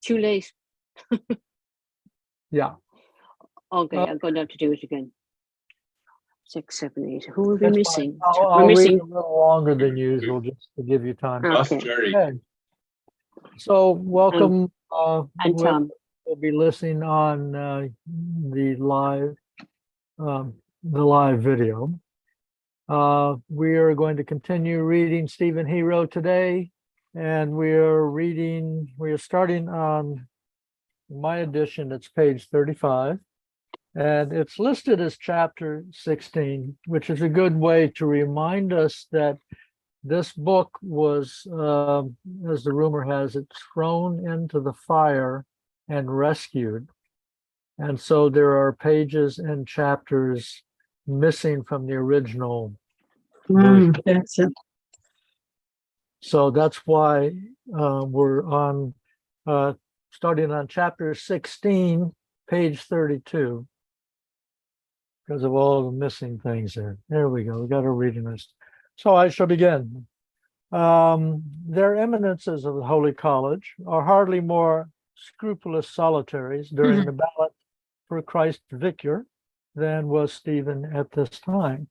Too late. Yeah. Okay, I'm going to have to do it again. 6, 7, 8. Who will be That's missing? fine. I'll read a little longer than usual just to give you time. Okay. Okay. So welcome. And Tom. We'll be listening on the live video. We are going to continue reading Stephen Hero today, and we are starting on my edition. It's page 35, and it's listed as chapter 16, which is a good way to remind us that this book was, as the rumor has it, thrown into the fire and rescued. And so there are pages and chapters missing from the original version. That's it. So that's why we're on starting on chapter 16, page 32, because of all the missing things there. There we go. We got a reading list. So I shall begin. Their eminences of the Holy College are hardly more scrupulous solitaries during the ballot for Christ Vicar than was Stephen at this time.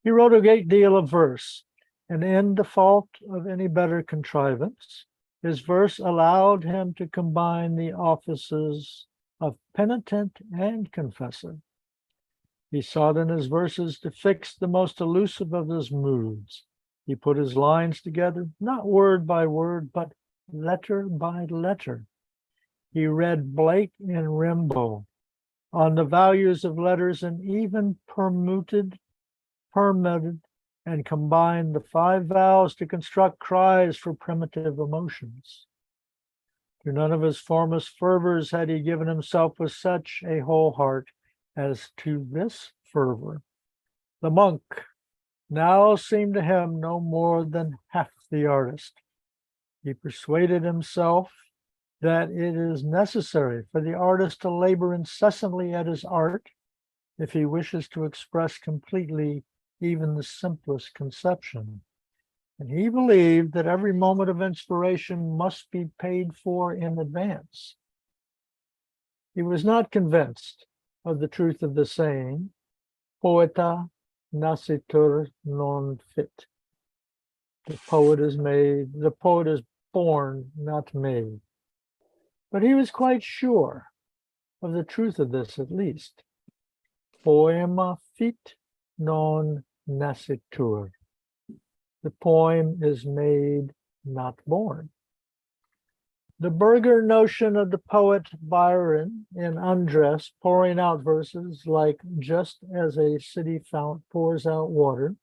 He wrote a great deal of verse, and in default of any better contrivance, his verse allowed him to combine the offices of penitent and confessor. He sought in his verses to fix the most elusive of his moods. He put his lines together, not word by word, but letter by letter. He read Blake and Rimbaud on the values of letters and even permuted, and combined the 5 vowels to construct cries for primitive emotions. To none of his formerest fervors had he given himself with such a whole heart as to this fervor. The monk now seemed to him no more than half the artist. He persuaded himself that it is necessary for the artist to labor incessantly at his art if he wishes to express completely even the simplest conception. And he believed that every moment of inspiration must be paid for in advance. He was not convinced of the truth of the saying, poeta nascitur non fit. The poet is born, not made. But he was quite sure of the truth of this, at least. Poema fit non nascitur. The poem is made, not born. The burgher notion of the poet Byron in Undress, pouring out verses like just as a city fount pours out water,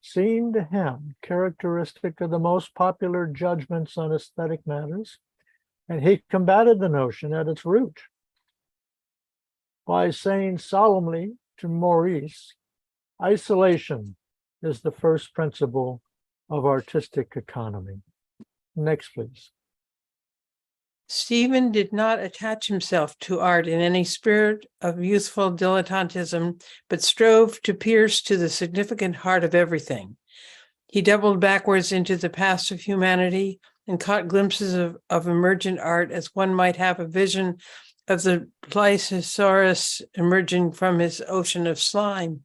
seemed to him characteristic of the most popular judgments on aesthetic matters, and he combated the notion at its root by saying solemnly to Maurice, isolation is the first principle of artistic economy. Next, please. Stephen did not attach himself to art in any spirit of youthful dilettantism, but strove to pierce to the significant heart of everything. He doubled backwards into the past of humanity and caught glimpses of emergent art as one might have a vision of the Plesiosaurus emerging from his ocean of slime.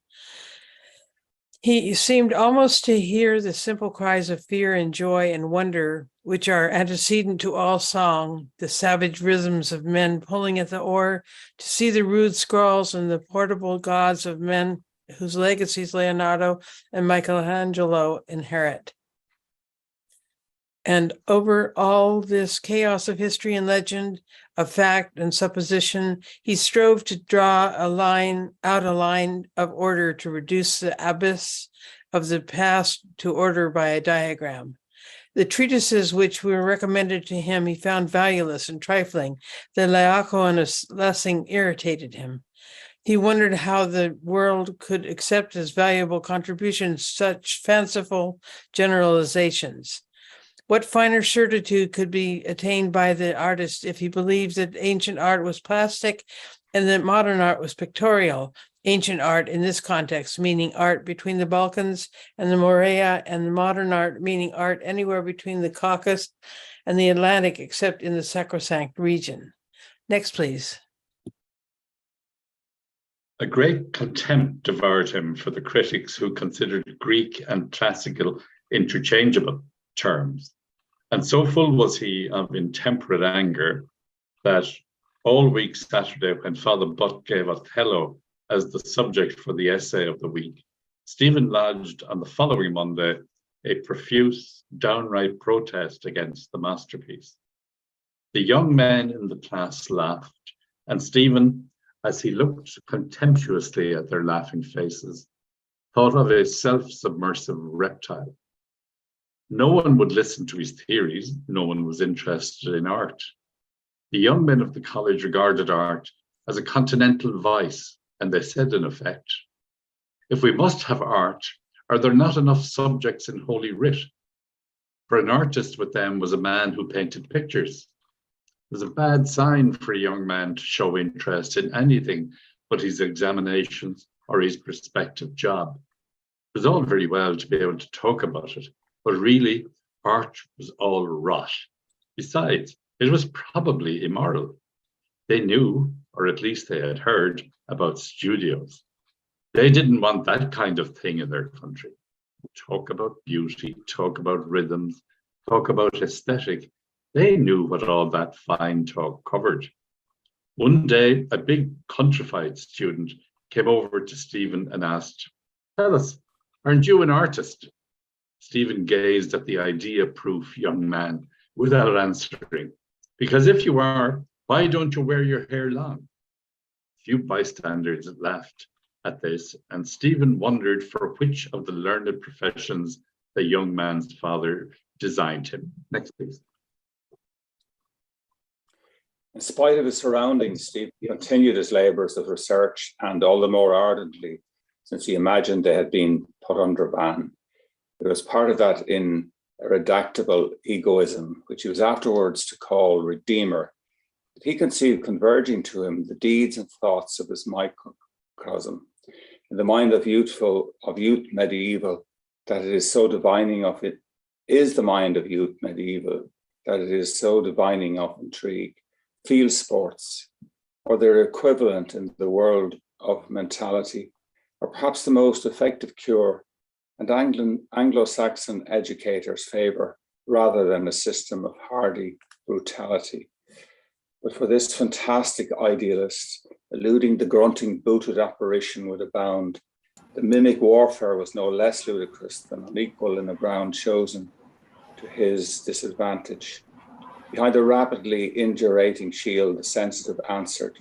He seemed almost to hear the simple cries of fear and joy and wonder, which are antecedent to all song, the savage rhythms of men pulling at the oar, to see the rude scrawls and the portable gods of men whose legacies Leonardo and Michelangelo inherit. And over all this chaos of history and legend, of fact and supposition, he strove to draw a line of order to reduce the abyss of the past to order by a diagram. The treatises which were recommended to him he found valueless and trifling. The Laocoon Lessing irritated him. He wondered how the world could accept as valuable contributions such fanciful generalizations. What finer certitude could be attained by the artist if he believed that ancient art was plastic and that modern art was pictorial? Ancient art in this context, meaning art between the Balkans and the Morea, and the modern art, meaning art anywhere between the Caucasus and the Atlantic except in the Sacrosanct region. Next, please. A great contempt devoured him for the critics who considered Greek and classical interchangeable terms. And so full was he of intemperate anger that all week Saturday, when Father Butt gave Othello as the subject for the essay of the week, Stephen lodged on the following Monday a profuse, downright protest against the masterpiece. The young men in the class laughed, and Stephen, as he looked contemptuously at their laughing faces, thought of a self-submersive reptile. No one would listen to his theories. No one was interested in art. The young men of the college regarded art as a continental vice, and they said, in effect, if we must have art, are there not enough subjects in Holy Writ? For an artist with them was a man who painted pictures. It was a bad sign for a young man to show interest in anything but his examinations or his prospective job. It was all very well to be able to talk about it, but really, art was all rot. Besides, it was probably immoral. They knew, or at least they had heard, about studios. They didn't want that kind of thing in their country. Talk about beauty, talk about rhythms, talk about aesthetic. They knew what all that fine talk covered. One day, a big countrified student came over to Stephen and asked, "Tell us, aren't you an artist?" Stephen gazed at the idea-proof young man without answering. "Because if you are, why don't you wear your hair long?" Few bystanders laughed at this, and Stephen wondered for which of the learned professions the young man's father designed him. Next, please. In spite of his surroundings, Steve continued his labours of research, and all the more ardently since he imagined they had been put under ban. It was part of that irredactable egoism, which he was afterwards to call Redeemer, that he conceived converging to him the deeds and thoughts of his microcosm. In the mind of youth medieval, that it is so divining of it, is the mind of youth medieval, that it is so divining of intrigue, field sports, or their equivalent in the world of mentality, or perhaps the most effective cure, and Anglo-Saxon educators favour rather than a system of hardy brutality. But for this fantastic idealist, eluding the grunting booted apparition with a bound, the mimic warfare was no less ludicrous than unequal in the ground chosen to his disadvantage. Behind a rapidly indurating shield, the sensitive answered,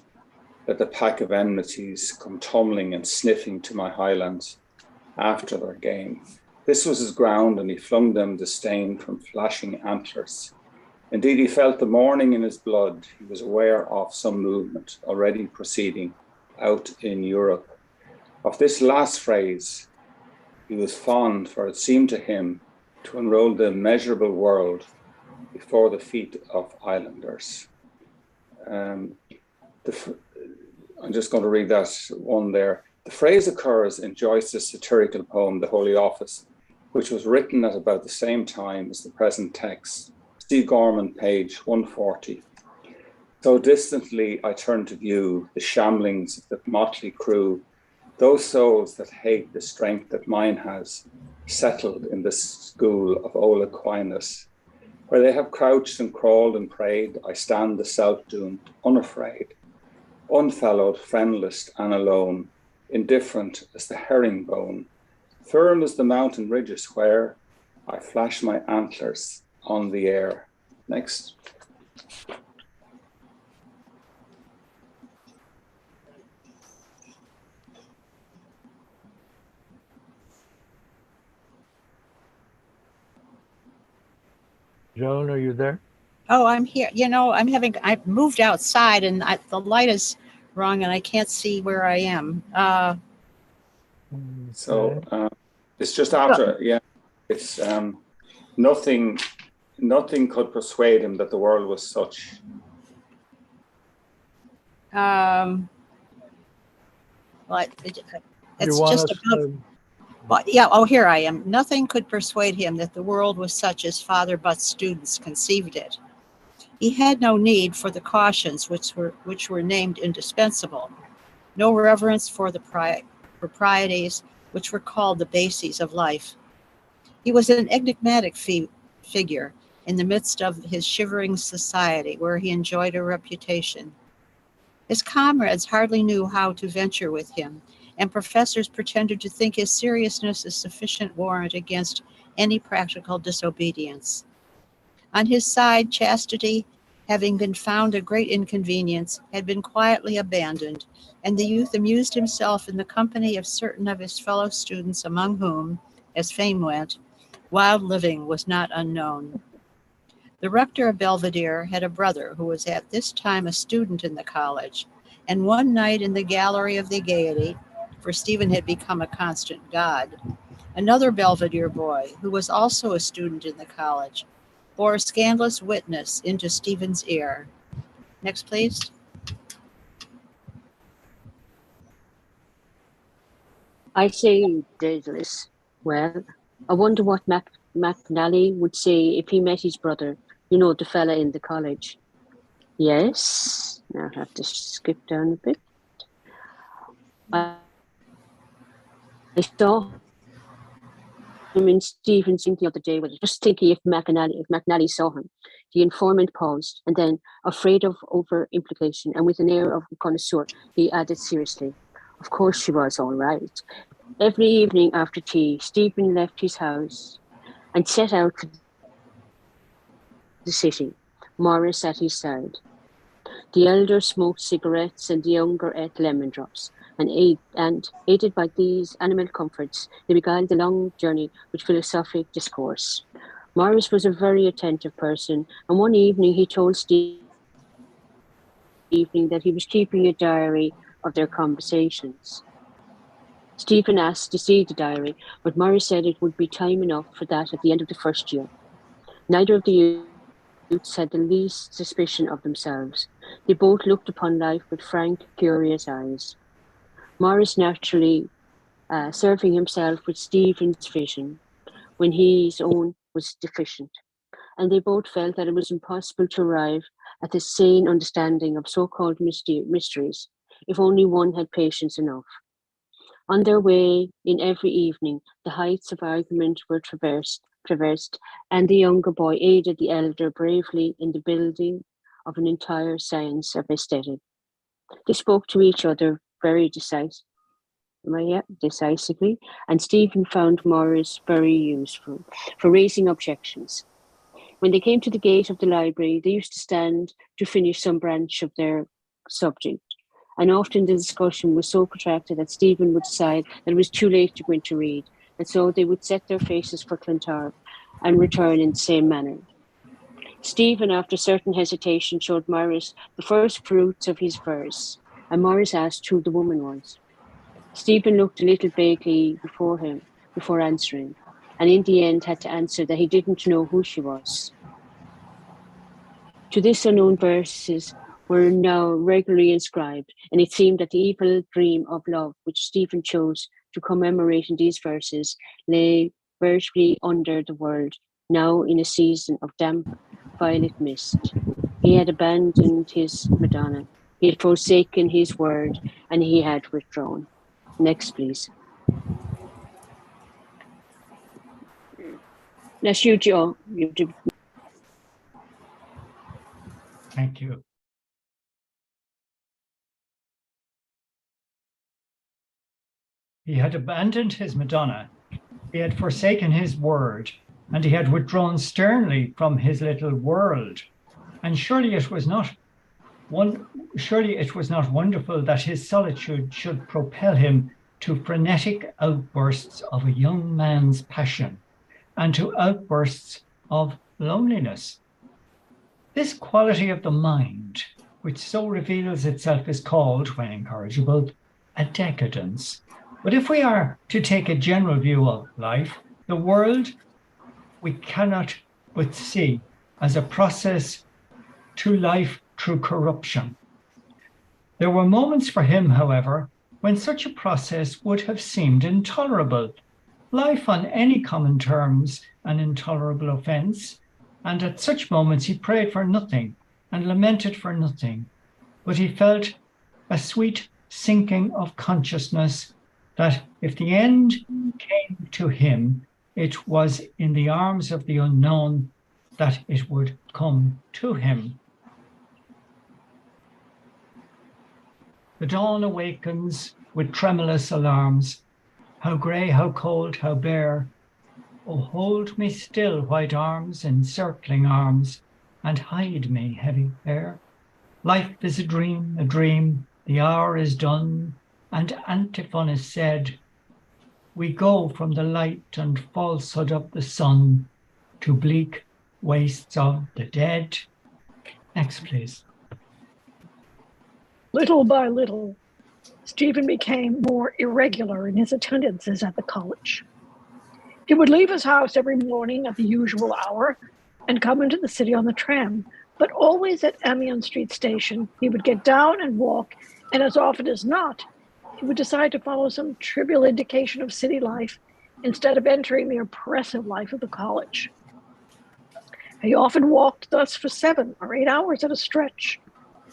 "Let the pack of enmities come tumbling and sniffing to my highlands after their game." This was his ground, and he flung them disdain from flashing antlers. Indeed, he felt the morning in his blood. He was aware of some movement already proceeding out in Europe. Of this last phrase, he was fond, for it seemed to him to enroll the immeasurable world before the feet of islanders. I'm just going to read that one there. The phrase occurs in Joyce's satirical poem, The Holy Office, which was written at about the same time as the present text. See Gorman, page 140. So distantly I turn to view the shamblings of the motley crew, those souls that hate the strength that mine has, settled in the school of old Aquinas. Where they have crouched and crawled and prayed, I stand the self-doomed, unafraid, unfellowed, friendless and alone, indifferent as the herringbone, firm as the mountain ridges where I flash my antlers on the air. Next. Joan, are you there? Oh, I'm here. I've moved outside and the light is wrong and I can't see where I am. So it's just after, yeah, it's nothing could persuade him that the world was such. Well, it's You want just us above. to But yeah, oh, here I am. Nothing could persuade him that the world was such as Father Butt's students conceived it. He had no need for the cautions which were named indispensable, no reverence for the proprieties which were called the bases of life. He was an enigmatic figure in the midst of his shivering society, where he enjoyed a reputation. His comrades hardly knew how to venture with him, and professors pretended to think his seriousness a sufficient warrant against any practical disobedience. On his side, chastity, having been found a great inconvenience, had been quietly abandoned, and the youth amused himself in the company of certain of his fellow students, among whom, as fame went, wild living was not unknown. The rector of Belvedere had a brother who was at this time a student in the college, and one night in the gallery of the Gaiety, for Stephen had become a constant god, another Belvedere boy, who was also a student in the college, bore scandalous witness into Stephen's ear. Next, please. I say, Daedalus, well, I wonder what McNally would say if he met his brother, you know, the fella in the college. Yes, now I have to skip down a bit. I saw him in Stephen's the other day, just thinking if McNally saw him. The informant paused, and then, afraid of over-implication, and with an air of a connoisseur, he added seriously, of course she was all right. Every evening after tea, Stephen left his house and set out for the city, Morris at his side. The elder smoked cigarettes and the younger ate lemon drops, and aided by these animal comforts, they beguiled the long journey with philosophic discourse. Morris was a very attentive person, and one evening he told Stephen that he was keeping a diary of their conversations. Stephen asked to see the diary, but Morris said it would be time enough for that at the end of the first year. Neither of the youths had the least suspicion of themselves. They both looked upon life with frank, curious eyes. Morris naturally serving himself with Stephen's vision when his own was deficient, and they both felt that it was impossible to arrive at the sane understanding of so-called mysteries if only one had patience enough. On their way in every evening, the heights of argument were traversed, and the younger boy aided the elder bravely in the building of an entire science of aesthetic. They spoke to each other very decisively, and Stephen found Morris very useful for raising objections. When they came to the gate of the library, they used to stand to finish some branch of their subject, and often the discussion was so protracted that Stephen would decide that it was too late to go in to read, and so they would set their faces for Clontarf and return in the same manner. Stephen, after certain hesitation, showed Morris the first fruits of his verse, and Morris asked who the woman was. Stephen looked a little vaguely before answering, and in the end had to answer that he didn't know who she was. To this unknown verses were now regularly inscribed, and it seemed that the evil dream of love which Stephen chose to commemorate in these verses lay vertically under the world, now in a season of damp violet mist. He had abandoned his Madonna, he had forsaken his word, and he had withdrawn. Next, please. That's you, Joe. Thank you. He had abandoned his Madonna, he had forsaken his word, and he had withdrawn sternly from his little world. And surely it was not wonderful that his solitude should propel him to frenetic outbursts of a young man's passion and to outbursts of loneliness. This quality of the mind, which so reveals itself, is called, when incorrigible, a decadence. But if we are to take a general view of life, the world we cannot but see as a process to life through corruption. There were moments for him, however, when such a process would have seemed intolerable, life on any common terms an intolerable offence, and at such moments he prayed for nothing and lamented for nothing, but he felt a sweet sinking of consciousness that if the end came to him, it was in the arms of the unknown that it would come to him. The dawn awakens with tremulous alarms. How grey, how cold, how bare. Oh, hold me still, white arms, encircling arms, and hide me, heavy air. Life is a dream, the hour is done, and antiphon is said. We go from the light and falsehood of the sun to bleak wastes of the dead. Next, please. Little by little, Stephen became more irregular in his attendances at the college. He would leave his house every morning at the usual hour and come into the city on the tram, but always at Amiens Street Station, he would get down and walk, and as often as not, he would decide to follow some trivial indication of city life instead of entering the oppressive life of the college. He often walked thus for 7 or 8 hours at a stretch,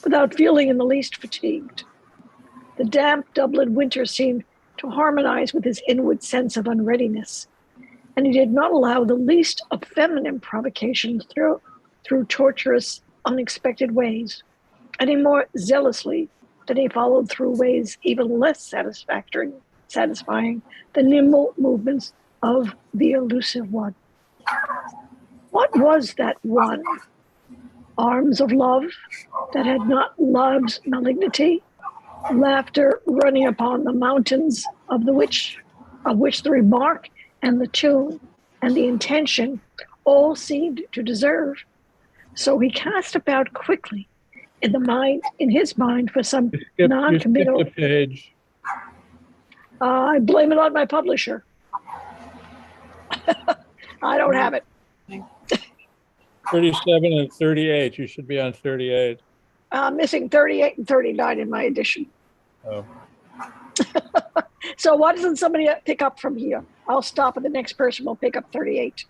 without feeling in the least fatigued. The damp Dublin winter seemed to harmonize with his inward sense of unreadiness, and he did not allow the least of feminine provocation through torturous, unexpected ways, any more zealously than he followed through ways even less satisfying the nimble movements of the elusive one. What was that one? Arms of love that had not love's malignity, laughter running upon the mountains of which the remark and the tune and the intention all seemed to deserve. So he cast about quickly in his mind for some non-committal. You skipped a page. I blame it on my publisher. I don't have it. 37 and 38. You should be on 38. Missing 38 and 39 in my edition. Oh. So why doesn't somebody pick up from here? I'll stop and the next person will pick up 38.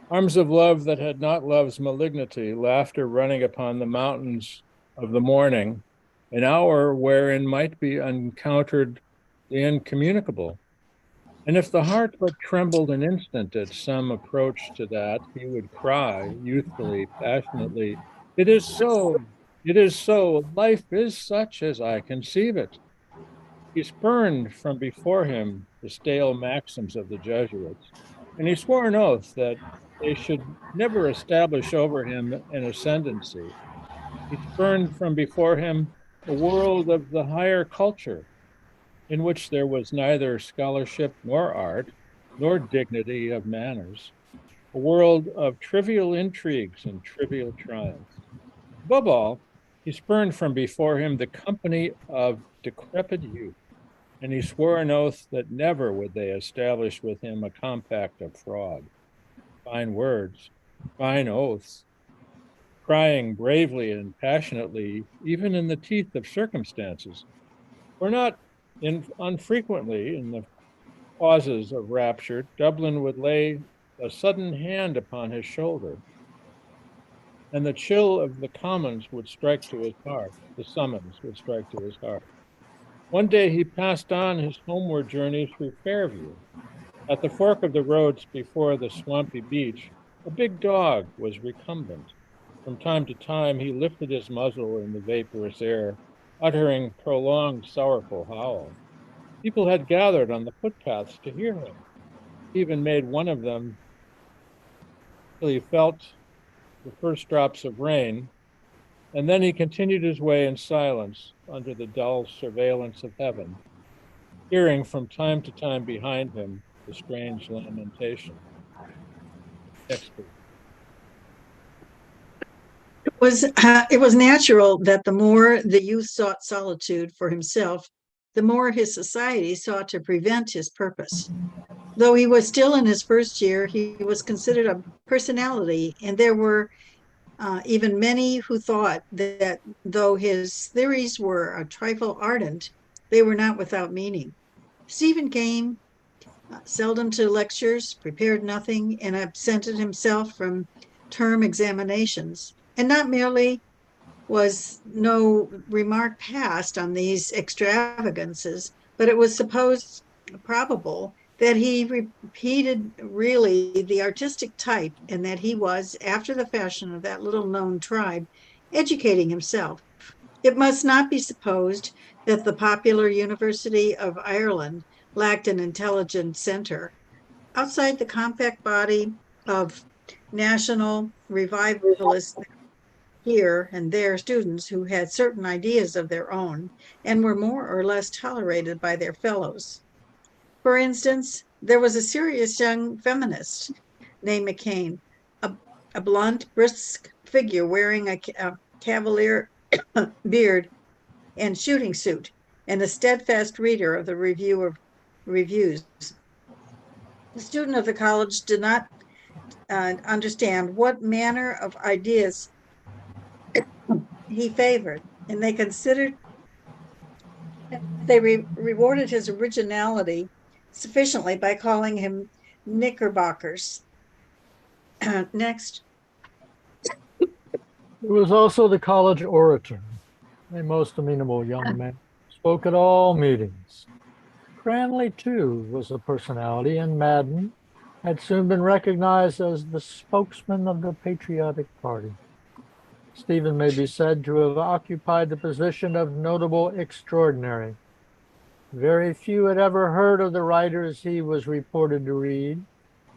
Arms of love that had not love's malignity, laughter running upon the mountains of the morning, an hour wherein might be encountered the incommunicable. And if the heart but trembled an instant at some approach to that, he would cry, youthfully, passionately, "It is so, it is so, life is such as I conceive it." He spurned from before him the stale maxims of the Jesuits, and he swore an oath that they should never establish over him an ascendancy. He spurned from before him a world of the higher culture, in which there was neither scholarship nor art, nor dignity of manners, a world of trivial intrigues and trivial triumphs. Above all, he spurned from before him the company of decrepit youth, and he swore an oath that never would they establish with him a compact of fraud. Fine words, fine oaths, crying bravely and passionately, even in the teeth of circumstances, were not unfrequently in the pauses of rapture, Dublin would lay a sudden hand upon his shoulder, and the chill of the commons would strike to his heart, the summons would strike to his heart. One day he passed on his homeward journey through Fairview. At the fork of the roads before the swampy beach, a big dog was recumbent. From time to time he lifted his muzzle in the vaporous air, uttering prolonged, sorrowful howl. People had gathered on the footpaths to hear him. He even made one of them till he felt the first drops of rain, and then he continued his way in silence under the dull surveillance of heaven, hearing from time to time behind him the strange lamentation. Next, please. It was natural that the more the youth sought solitude for himself, the more his society sought to prevent his purpose. Though he was still in his first year, he was considered a personality, and there were even many who thought that though his theories were a trifle ardent, they were not without meaning. Stephen came seldom to lectures, prepared nothing, and absented himself from term examinations. And not merely was no remark passed on these extravagances, but it was supposed probable that he repeated really the artistic type, and that he was, after the fashion of that little known tribe, educating himself. It must not be supposed that the popular University of Ireland lacked an intelligent center. Outside the compact body of national revivalists here and there, students who had certain ideas of their own and were more or less tolerated by their fellows. For instance, there was a serious young feminist named McCain, a blunt, brisk figure wearing a cavalier beard and shooting suit, and a steadfast reader of the Review of Reviews. The student of the college did not understand what manner of ideas he favored, and they rewarded his originality sufficiently by calling him knickerbockers. Next. He was also the college orator, a most amenable young man, spoke at all meetings. Cranley, too, was a personality, and Madden had soon been recognized as the spokesman of the patriotic party. Stephen may be said to have occupied the position of notable extraordinary. Very few had ever heard of the writers he was reported to read,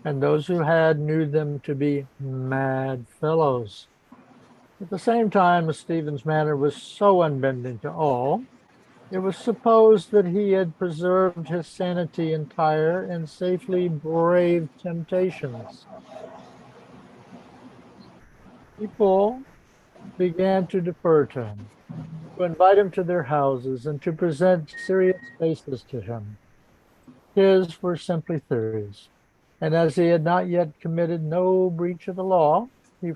and those who had knew them to be mad fellows. At the same time, Stephen's manner was so unbending to all, it was supposed that he had preserved his sanity entire and safely braved temptations. People began to defer to him, to invite him to their houses, and to present serious cases to him. His were simply theories, and as he had not yet committed no breach of the law, he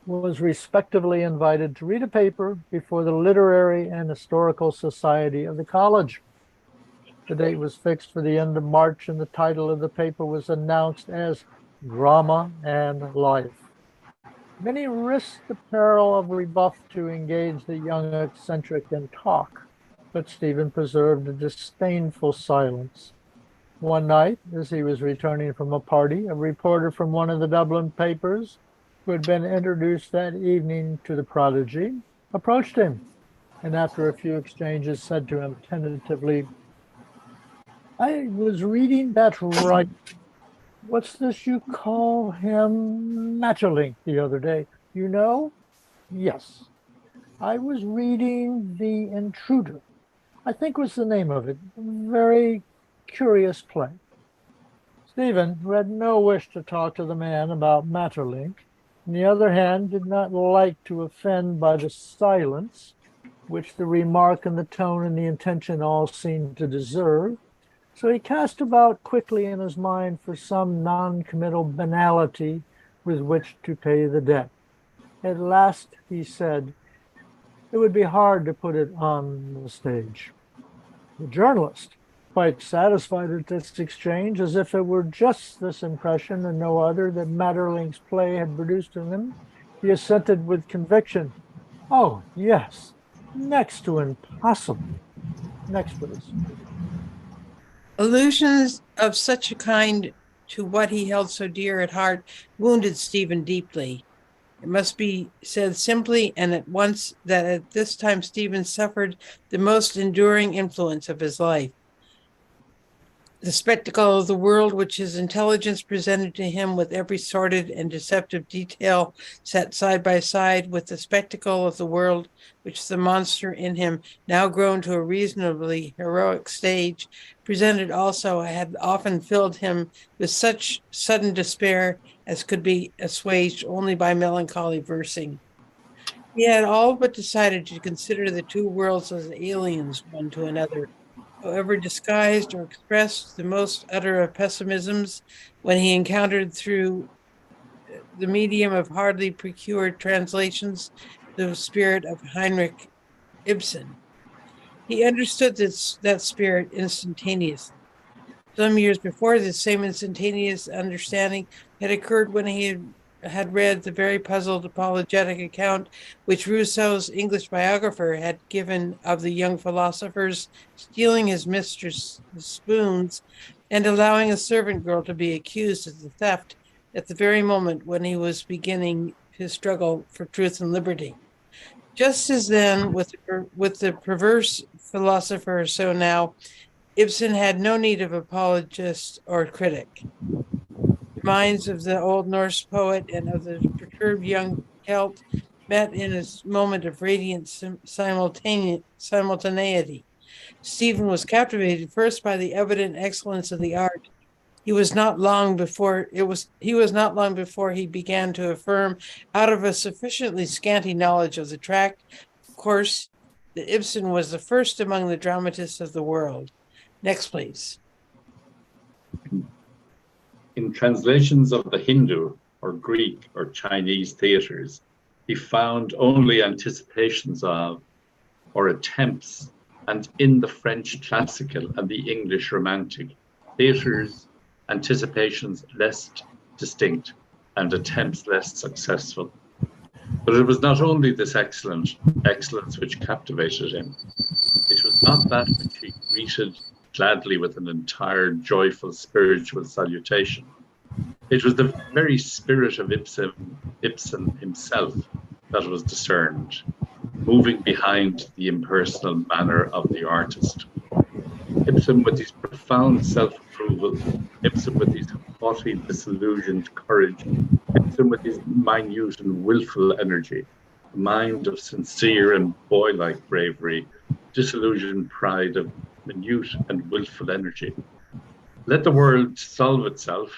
was respectively invited to read a paper before the Literary and Historical Society of the college. The date was fixed for the end of March, and the title of the paper was announced as Drama and Life. Many risked the peril of rebuff to engage the young eccentric in talk, but Stephen preserved a disdainful silence. One night, as he was returning from a party, a reporter from one of the Dublin papers, who had been introduced that evening to the prodigy, approached him, and after a few exchanges said to him tentatively, "I was reading that right. What's this you call him? Maeterlinck the other day. You know?" "Yes. I was reading The Intruder, I think was the name of it. Very curious play." Stephen, who had no wish to talk to the man about Maeterlinck, on the other hand, did not like to offend by the silence, which the remark and the tone and the intention all seemed to deserve. So he cast about quickly in his mind for some non-committal banality with which to pay the debt. At last he said, it would be hard to put it on the stage. The journalist, quite satisfied at this exchange, as if it were just this impression and no other that Maeterlinck's play had produced in him, he assented with conviction. "Oh, yes, next to impossible. Next, please." Allusions of such a kind to what he held so dear at heart wounded Stephen deeply. It must be said simply and at once that at this time Stephen suffered the most enduring influence of his life. The spectacle of the world which his intelligence presented to him with every sordid and deceptive detail set side by side with the spectacle of the world which the monster in him, now grown to a reasonably heroic stage, presented also, had often filled him with such sudden despair as could be assuaged only by melancholy versing. He had all but decided to consider the two worlds as aliens one to another, however disguised or expressed the most utter of pessimisms, when he encountered through the medium of hardly procured translations the spirit of Heinrich Ibsen. He understood that spirit instantaneously. Some years before, this same instantaneous understanding had occurred when he had read the very puzzled apologetic account which Rousseau's English biographer had given of the young philosopher's stealing his mistress' spoons and allowing a servant girl to be accused of the theft at the very moment when he was beginning his struggle for truth and liberty. Just as then, with the perverse philosopher, so now, Ibsen had no need of apologist or critic. The minds of the Old Norse poet and of the perturbed young Celt met in a moment of radiant simultaneity. Stephen was captivated first by the evident excellence of the art. He was not long before he began to affirm, out of a sufficiently scanty knowledge of the tract, of course, that Ibsen was the first among the dramatists of the world. Next, please. In translations of the Hindu or Greek or Chinese theatres, he found only anticipations of or attempts, and in the French classical and the English romantic theatres, anticipations less distinct and attempts less successful. But it was not only this excellence which captivated him. It was not that which he greeted gladly with an entire joyful spiritual salutation. It was the very spirit of Ibsen himself that was discerned, moving behind the impersonal manner of the artist. Ibsen with his profound self-approval, Ibsen with his haughty, disillusioned courage, Ibsen with his minute and willful energy, a mind of sincere and boy-like bravery, disillusioned pride of minute and willful energy. Let the world solve itself.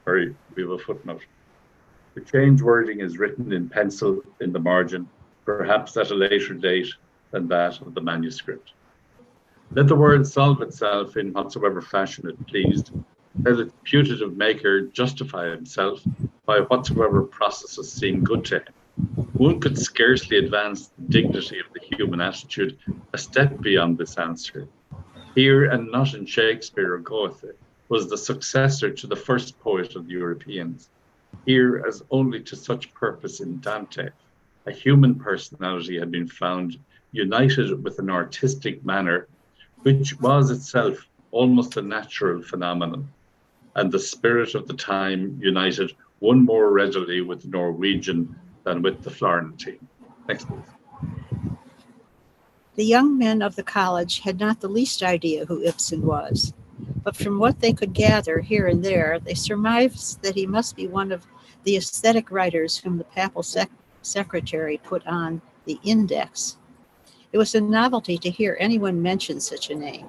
Sorry, we have a footnote. The change wording is written in pencil in the margin, perhaps at a later date than that of the manuscript. Let the world solve itself in whatsoever fashion it pleased. Let its putative maker justify himself by whatsoever processes seem good to him. One could scarcely advance the dignity of the human attitude a step beyond this answer. Here, and not in Shakespeare or Goethe, was the successor to the first poet of the Europeans. Here, as only to such purpose in Dante, a human personality had been found united with an artistic manner, which was itself almost a natural phenomenon, and the spirit of the time united one more readily with the Norwegian than with the Florentine. Next, please. The young men of the college had not the least idea who Ibsen was, but from what they could gather here and there, they surmised that he must be one of the aesthetic writers whom the papal secretary put on the index. It was a novelty to hear anyone mention such a name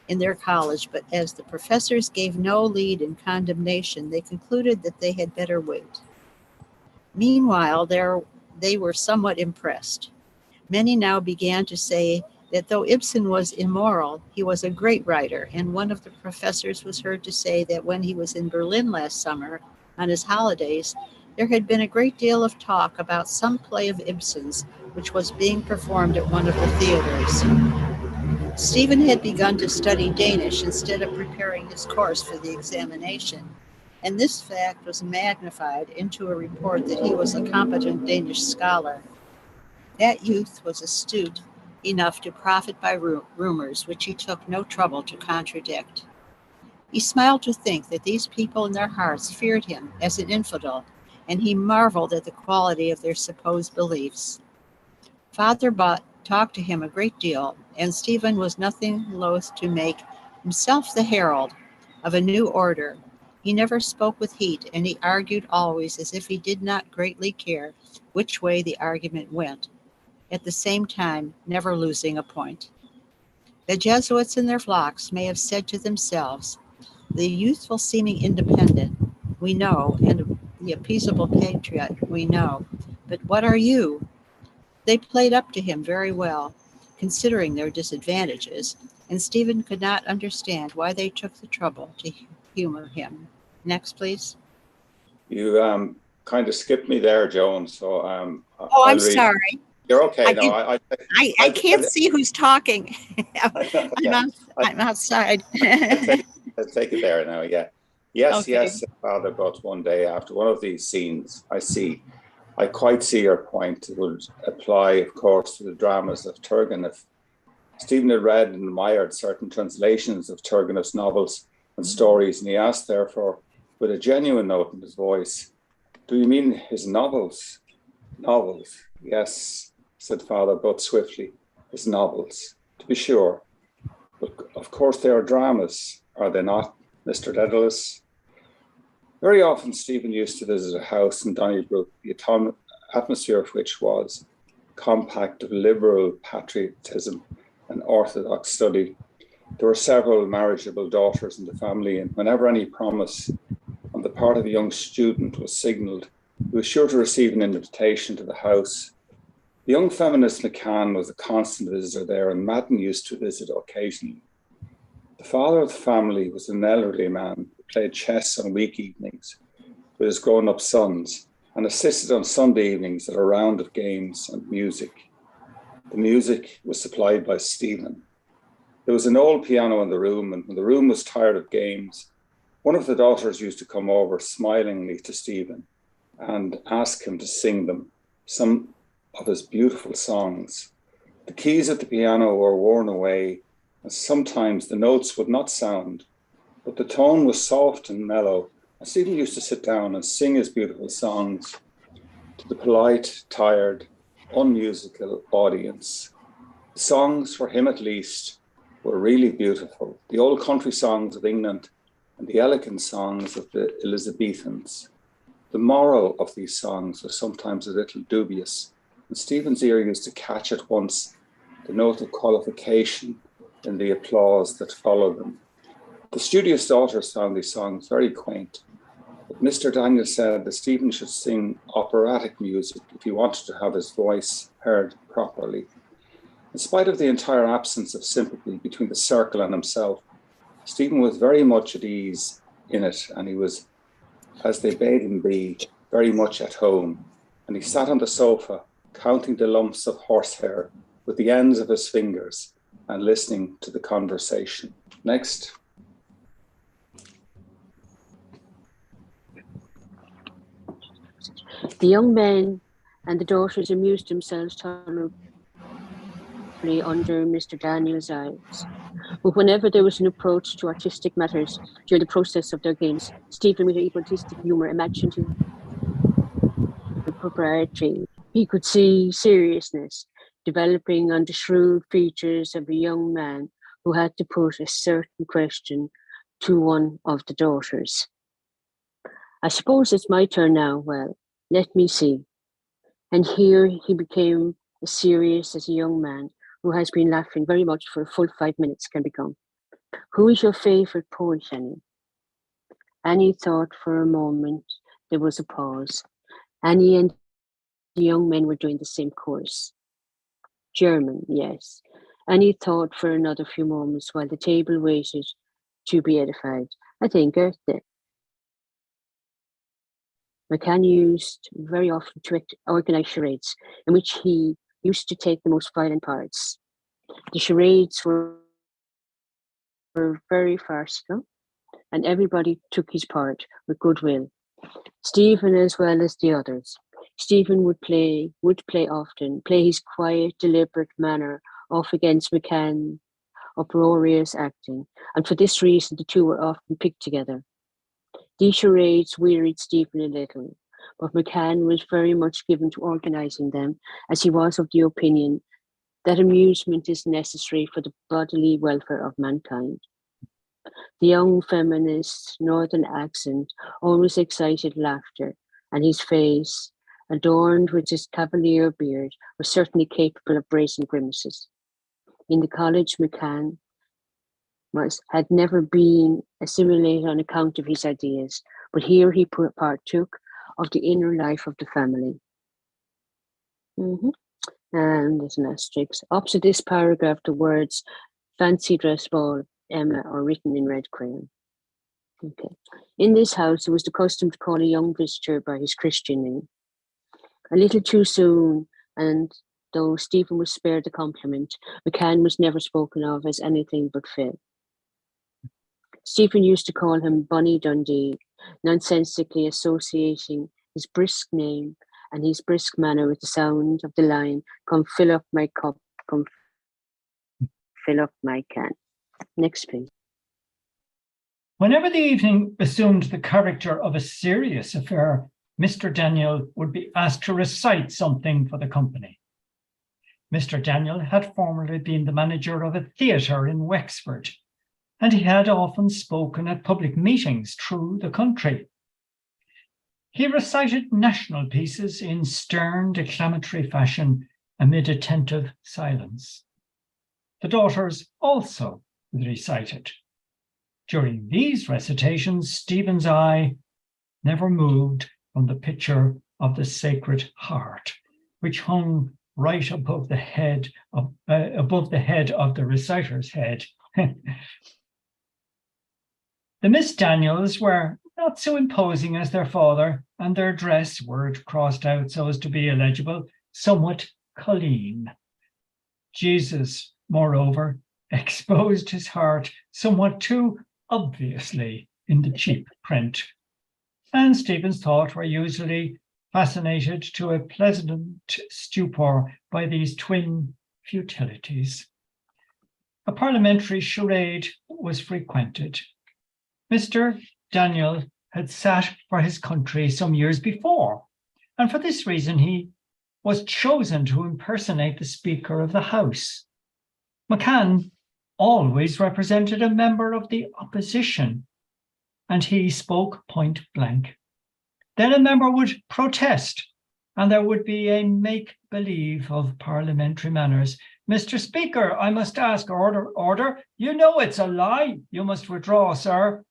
in their college, but as the professors gave no lead in condemnation, they concluded that they had better wait. Meanwhile, they were somewhat impressed. Many now began to say that though Ibsen was immoral, he was a great writer, and one of the professors was heard to say that when he was in Berlin last summer on his holidays, there had been a great deal of talk about some play of Ibsen's which was being performed at one of the theaters. Stephen had begun to study Danish instead of preparing his course for the examination, and this fact was magnified into a report that he was a competent Danish scholar. That youth was astute enough to profit by rumors which he took no trouble to contradict. He smiled to think that these people in their hearts feared him as an infidel, and he marveled at the quality of their supposed beliefs. Father Butt talked to him a great deal, and Stephen was nothing loath to make himself the herald of a new order. He never spoke with heat, and he argued always as if he did not greatly care which way the argument went, at the same time never losing a point. The Jesuits in their flocks may have said to themselves, the youthful seeming independent, we know, and the appeasable patriot, we know, but what are you? They played up to him very well, considering their disadvantages, and Stephen could not understand why they took the trouble to humor him. Next, please. You kind of skipped me there, Joan. So I'm sorry. You're okay. I can't see who's talking. I'm outside. I'll take it there now, yeah. Yes, Okay. yes, said Father, but one day after one of these scenes, I quite see your point. It would apply, of course, to the dramas of Turgenev. Stephen had read and admired certain translations of Turgenev's novels and stories, and he asked, therefore, with a genuine note in his voice, "Do you mean his novels?" "Novels, yes," said Father Butt swiftly, "his novels, to be sure. But of course they are dramas, are they not, Mr. Dedalus?" Very often Stephen used to visit a house in Donnybrook, the atmosphere of which was compact of liberal patriotism and orthodox study. There were several marriageable daughters in the family, and whenever any promise on the part of a young student was signalled, he was sure to receive an invitation to the house. The young feminist McCann was a constant visitor there, and Madden used to visit occasionally. The father of the family was an elderly man who played chess on week evenings with his grown-up sons and assisted on Sunday evenings at a round of games and music. The music was supplied by Stephen. There was an old piano in the room, and when the room was tired of games, one of the daughters used to come over smilingly to Stephen and ask him to sing them some of his beautiful songs. The keys of the piano were worn away, and sometimes the notes would not sound, but the tone was soft and mellow, and Stephen used to sit down and sing his beautiful songs to the polite, tired, unmusical audience. The songs, for him at least, were really beautiful. The old country songs of England and the elegant songs of the Elizabethans. The moral of these songs was sometimes a little dubious, and Stephen's ear used to catch at once the note of qualification in the applause that followed them. The studious daughters found these songs very quaint, but Mr. Daniel said that Stephen should sing operatic music if he wanted to have his voice heard properly. In spite of the entire absence of sympathy between the circle and himself, Stephen was very much at ease in it, and he was, as they bade him be, very much at home. And he sat on the sofa, counting the lumps of horsehair with the ends of his fingers and listening to the conversation. Next. The young men and the daughters amused themselves tolerably under Mr. Daniel's eyes. But whenever there was an approach to artistic matters during the process of their games, Stephen, with egotistic humour, imagined him proprietary. He could see seriousness developing on the shrewd features of a young man who had to put a certain question to one of the daughters. "I suppose it's my turn now. Well, let me see." And here he became as serious as a young man who has been laughing very much for a full 5 minutes can become. "Who is your favourite poet, Annie?" Annie thought for a moment. There was a pause. Annie and the young men were doing the same course. "German, yes." Annie thought for another few moments while the table waited to be edified. "I think Goethe." McCann used very often to organise charades, in which he used to take the most violent parts. The charades were very farcical, and everybody took his part with goodwill. Stephen as well as the others. Stephen would play often, play his quiet, deliberate manner off against McCann's uproarious acting, and for this reason the two were often picked together. These charades wearied Stephen a little, but McCann was very much given to organising them, as he was of the opinion that amusement is necessary for the bodily welfare of mankind. The young feminist's northern accent always excited laughter, and his face, adorned with his cavalier beard, was certainly capable of brazen grimaces. In the college, McCann had never been assimilated on account of his ideas, but here he partook of the inner life of the family. And there's an asterisk. Opposite this paragraph, the words "fancy dress ball, Emma" are written in red crayon. Okay. In this house, it was the custom to call a young visitor by his Christian name. A little too soon, and though Stephen was spared the compliment, McCann was never spoken of as anything but Phil. Stephen used to call him Bonnie Dundee, nonsensically associating his brisk name and his brisk manner with the sound of the line, "Come fill up my cup, come fill up my can." Next, please. Whenever the evening assumed the character of a serious affair, Mr. Daniel would be asked to recite something for the company. Mr. Daniel had formerly been the manager of a theatre in Wexford, and he had often spoken at public meetings through the country. He recited national pieces in stern, declamatory fashion amid attentive silence. The daughters also recited. During these recitations, Stephen's eye never moved from the picture of the Sacred Heart, which hung right above the head of the reciter's head. The Miss Daniels were not so imposing as their father, and their dress, word crossed out so as to be illegible, somewhat colleen. Jesus, moreover, exposed his heart somewhat too obviously in the cheap print, and Stephen's thoughts were usually fascinated to a pleasant stupor by these twin futilities. A parliamentary charade was frequented. Mr. Daniel had sat for his country some years before, and for this reason he was chosen to impersonate the Speaker of the House. McCann always represented a member of the opposition, and he spoke point blank. Then a member would protest, and there would be a make-believe of parliamentary manners. "Mr. Speaker, I must ask order. You know it's a lie. You must withdraw, sir."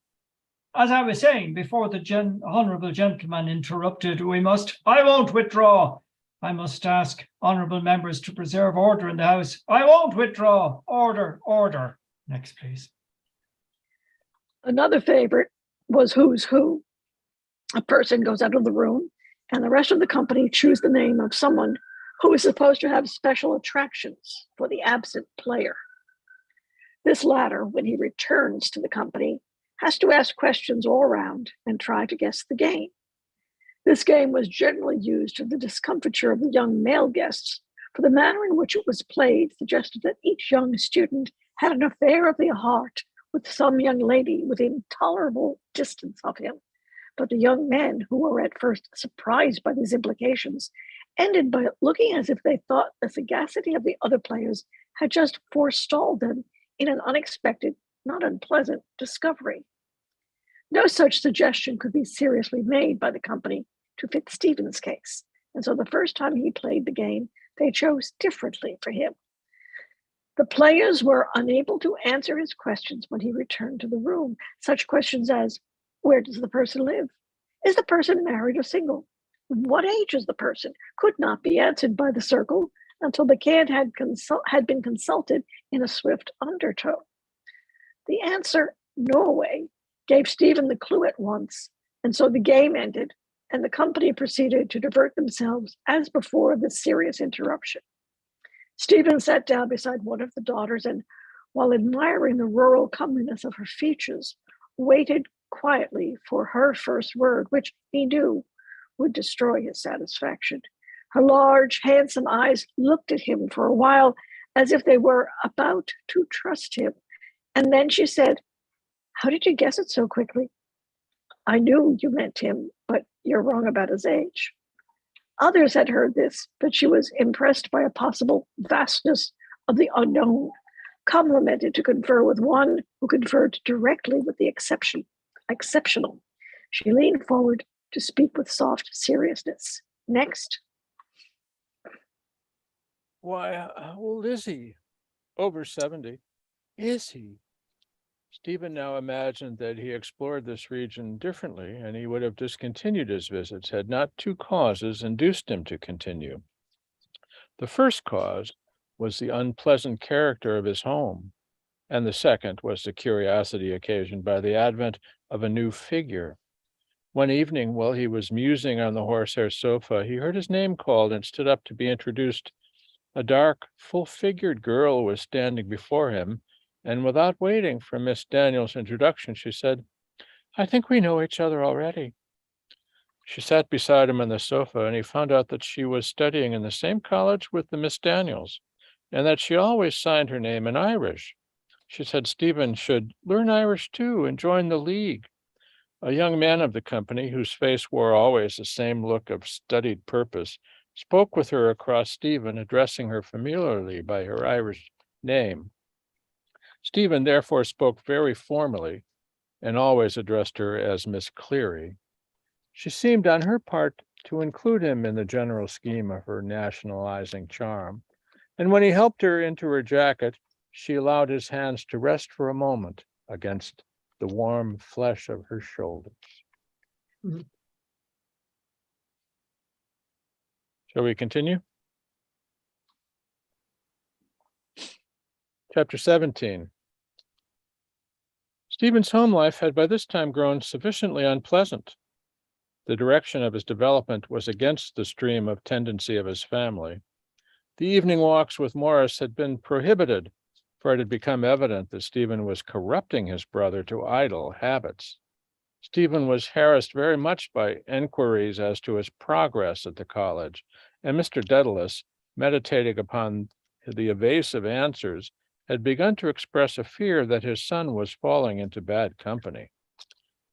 As I was saying before the honourable gentleman interrupted, I won't withdraw. I must ask honourable members to preserve order in the House. I won't withdraw. Order. Next, please. Another favorite was Who's Who. A person goes out of the room, and the rest of the company choose the name of someone who is supposed to have special attractions for the absent player. This latter, when he returns to the company, has to ask questions all around and try to guess the game. This game was generally used to the discomfiture of the young male guests, for the manner in which it was played suggested that each young student had an affair of the heart with some young lady within tolerable distance of him. But the young men, who were at first surprised by these implications, ended by looking as if they thought the sagacity of the other players had just forestalled them in an unexpected, not unpleasant discovery. No such suggestion could be seriously made by the company to fit Stephen's case, and so the first time he played the game, they chose differently for him. The players were unable to answer his questions when he returned to the room, such questions as, where does the person live? Is the person married or single? What age is the person? Could not be answered by the circle until the can had been consulted in a swift undertow. The answer, Norway, gave Stephen the clue at once, and so the game ended, and the company proceeded to divert themselves as before the serious interruption. Stephen sat down beside one of the daughters and, while admiring the rural comeliness of her features, waited quietly for her first word, which he knew would destroy his satisfaction. Her large, handsome eyes looked at him for a while as if they were about to trust him. And then she said, "How did you guess it so quickly?" "I knew you meant him, but you're wrong about his age." Others had heard this, but she was impressed by a possible vastness of the unknown, complimented to confer with one who conferred directly with the exceptional. She leaned forward to speak with soft seriousness. Next. "Why, how old is he?" "Over 70. "Is he?" Stephen now imagined that he explored this region differently, and he would have discontinued his visits had not two causes induced him to continue. The first cause was the unpleasant character of his home, and the second was the curiosity occasioned by the advent of a new figure. One evening, while he was musing on the horsehair sofa, he heard his name called and stood up to be introduced. A dark, full-figured girl was standing before him, and without waiting for Miss Daniels' introduction, she said, "I think we know each other already." She sat beside him on the sofa, and he found out that she was studying in the same college with the Miss Daniels, and that she always signed her name in Irish. She said Stephen should learn Irish too and join the League. A young man of the company, whose face wore always the same look of studied purpose, spoke with her across Stephen, addressing her familiarly by her Irish name. Stephen therefore spoke very formally and always addressed her as Miss Cleary. She seemed on her part to include him in the general scheme of her nationalizing charm, and when he helped her into her jacket, she allowed his hands to rest for a moment against the warm flesh of her shoulders. Mhm. Shall we continue? Chapter 17. Stephen's home life had by this time grown sufficiently unpleasant. The direction of his development was against the stream of tendency of his family. The evening walks with Morris had been prohibited, for it had become evident that Stephen was corrupting his brother to idle habits. Stephen was harassed very much by enquiries as to his progress at the college, and Mr. Dedalus, meditating upon the evasive answers, had begun to express a fear that his son was falling into bad company.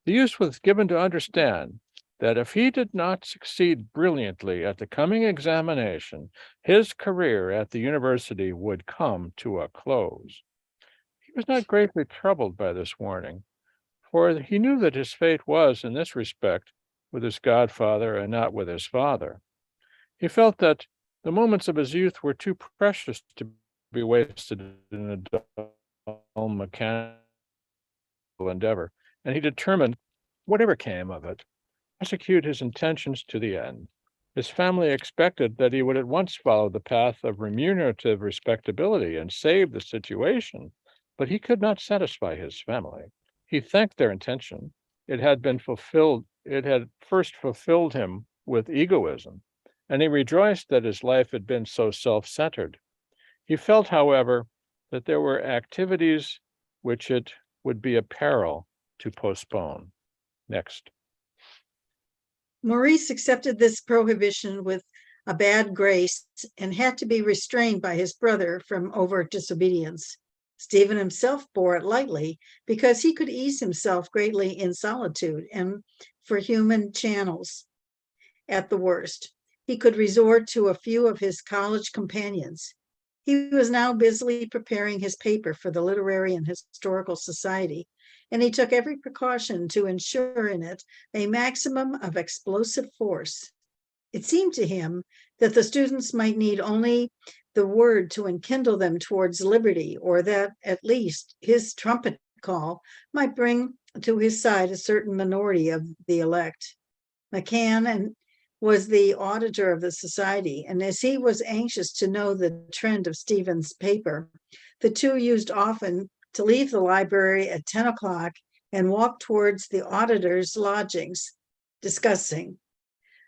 The youth was given to understand that if he did not succeed brilliantly at the coming examination, his career at the university would come to a close. He was not greatly troubled by this warning, for he knew that his fate was, in this respect, with his godfather and not with his father. He felt that the moments of his youth were too precious to be wasted in a dull mechanical endeavor, and he determined, whatever came of it, execute his intentions to the end. His family expected that he would at once follow the path of remunerative respectability and save the situation, but he could not satisfy his family. He thanked their intention. It had first fulfilled him with egoism, and he rejoiced that his life had been so self-centered. He felt, however, that there were activities which it would be a peril to postpone. Next. Maurice accepted this prohibition with a bad grace and had to be restrained by his brother from overt disobedience. Stephen himself bore it lightly because he could ease himself greatly in solitude and for human channels. At the worst, he could resort to a few of his college companions. He was now busily preparing his paper for the Literary and Historical Society, and he took every precaution to ensure in it a maximum of explosive force. It seemed to him that the students might need only the word to enkindle them towards liberty, or that at least his trumpet call might bring to his side a certain minority of the elect. McCann was the auditor of the society, and as he was anxious to know the trend of Stephen's paper, the two used often to leave the library at 10 o'clock and walk towards the auditor's lodgings, discussing.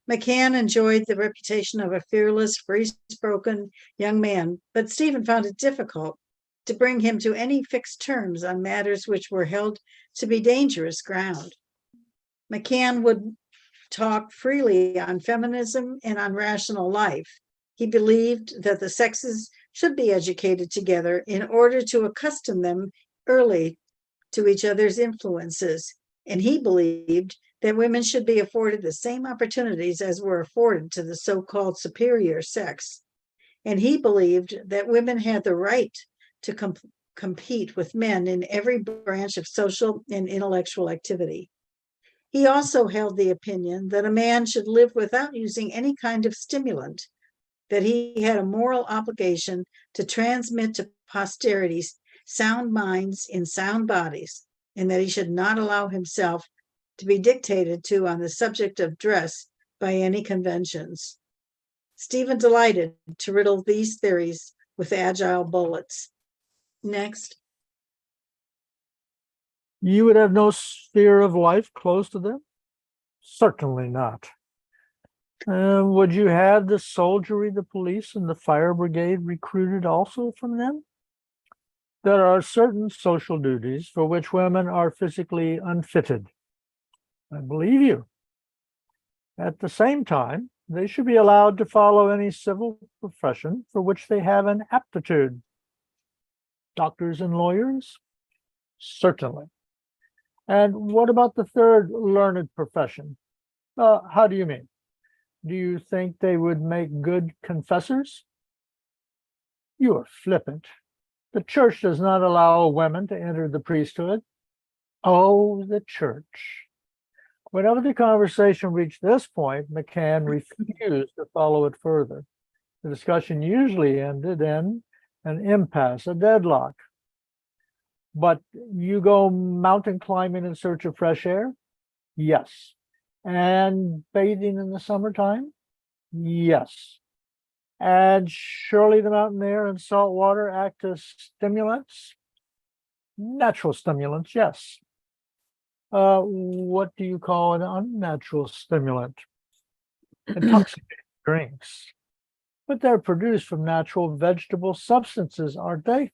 McCann enjoyed the reputation of a fearless, free-spoken young man, but Stephen found it difficult to bring him to any fixed terms on matters which were held to be dangerous ground. McCann would talk freely on feminism and on rational life. He believed that the sexes should be educated together in order to accustom them early to each other's influences, and he believed that women should be afforded the same opportunities as were afforded to the so-called superior sex. And he believed that women had the right to compete with men in every branch of social and intellectual activity. He also held the opinion that a man should live without using any kind of stimulant, that he had a moral obligation to transmit to posterity sound minds in sound bodies, and that he should not allow himself to be dictated to on the subject of dress by any conventions. Stephen delighted to riddle these theories with agile bullets. Next. You would have no sphere of life close to them? Certainly not. Would you have the soldiery, the police, and the fire brigade recruited also from them? there are certain social duties for which women are physically unfitted. I believe you. At the same time, they should be allowed to follow any civil profession for which they have an aptitude. Doctors and lawyers? Certainly. And what about the third learned profession? How do you mean? Do you think they would make good confessors? You are flippant. The church does not allow women to enter the priesthood. Oh, the church. Whenever the conversation reached this point, McCann refused to follow it further. The discussion usually ended in an impasse, a deadlock. But you go mountain climbing in search of fresh air? Yes. And bathing in the summertime? Yes. And surely the mountain air and salt water act as stimulants? Natural stimulants, yes. What do you call an unnatural stimulant? Intoxicating drinks. But they're produced from natural vegetable substances, aren't they?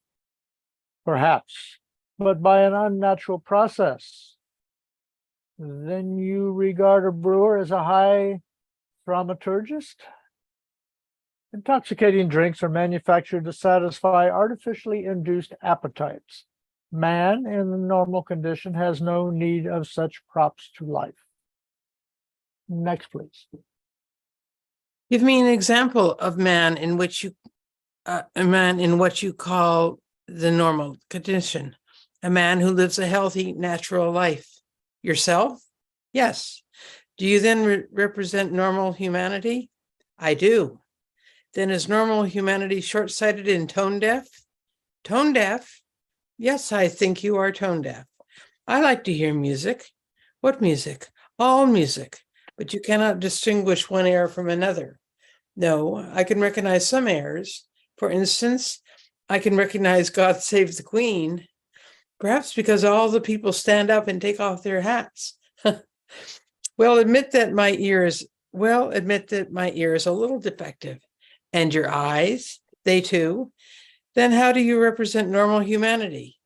Perhaps, but by an unnatural process. Then you regard a brewer as a high thaumaturgist? Intoxicating drinks are manufactured to satisfy artificially induced appetites. Man in the normal condition has no need of such props to life. Next, please. Give me an example of man in which you, a man in what you call the normal condition, a man who lives a healthy, natural life. Yourself? Yes. Do you then represent normal humanity? I do. Then is normal humanity short-sighted and tone deaf? Tone deaf? Yes, I think you are tone deaf. I like to hear music. What music? All music. But you cannot distinguish one air from another. No, I can recognize some airs. For instance, I can recognize God Save the Queen, perhaps because all the people stand up and take off their hats. Well, admit that my ear is a little defective. And your eyes, they too. Then how do you represent normal humanity?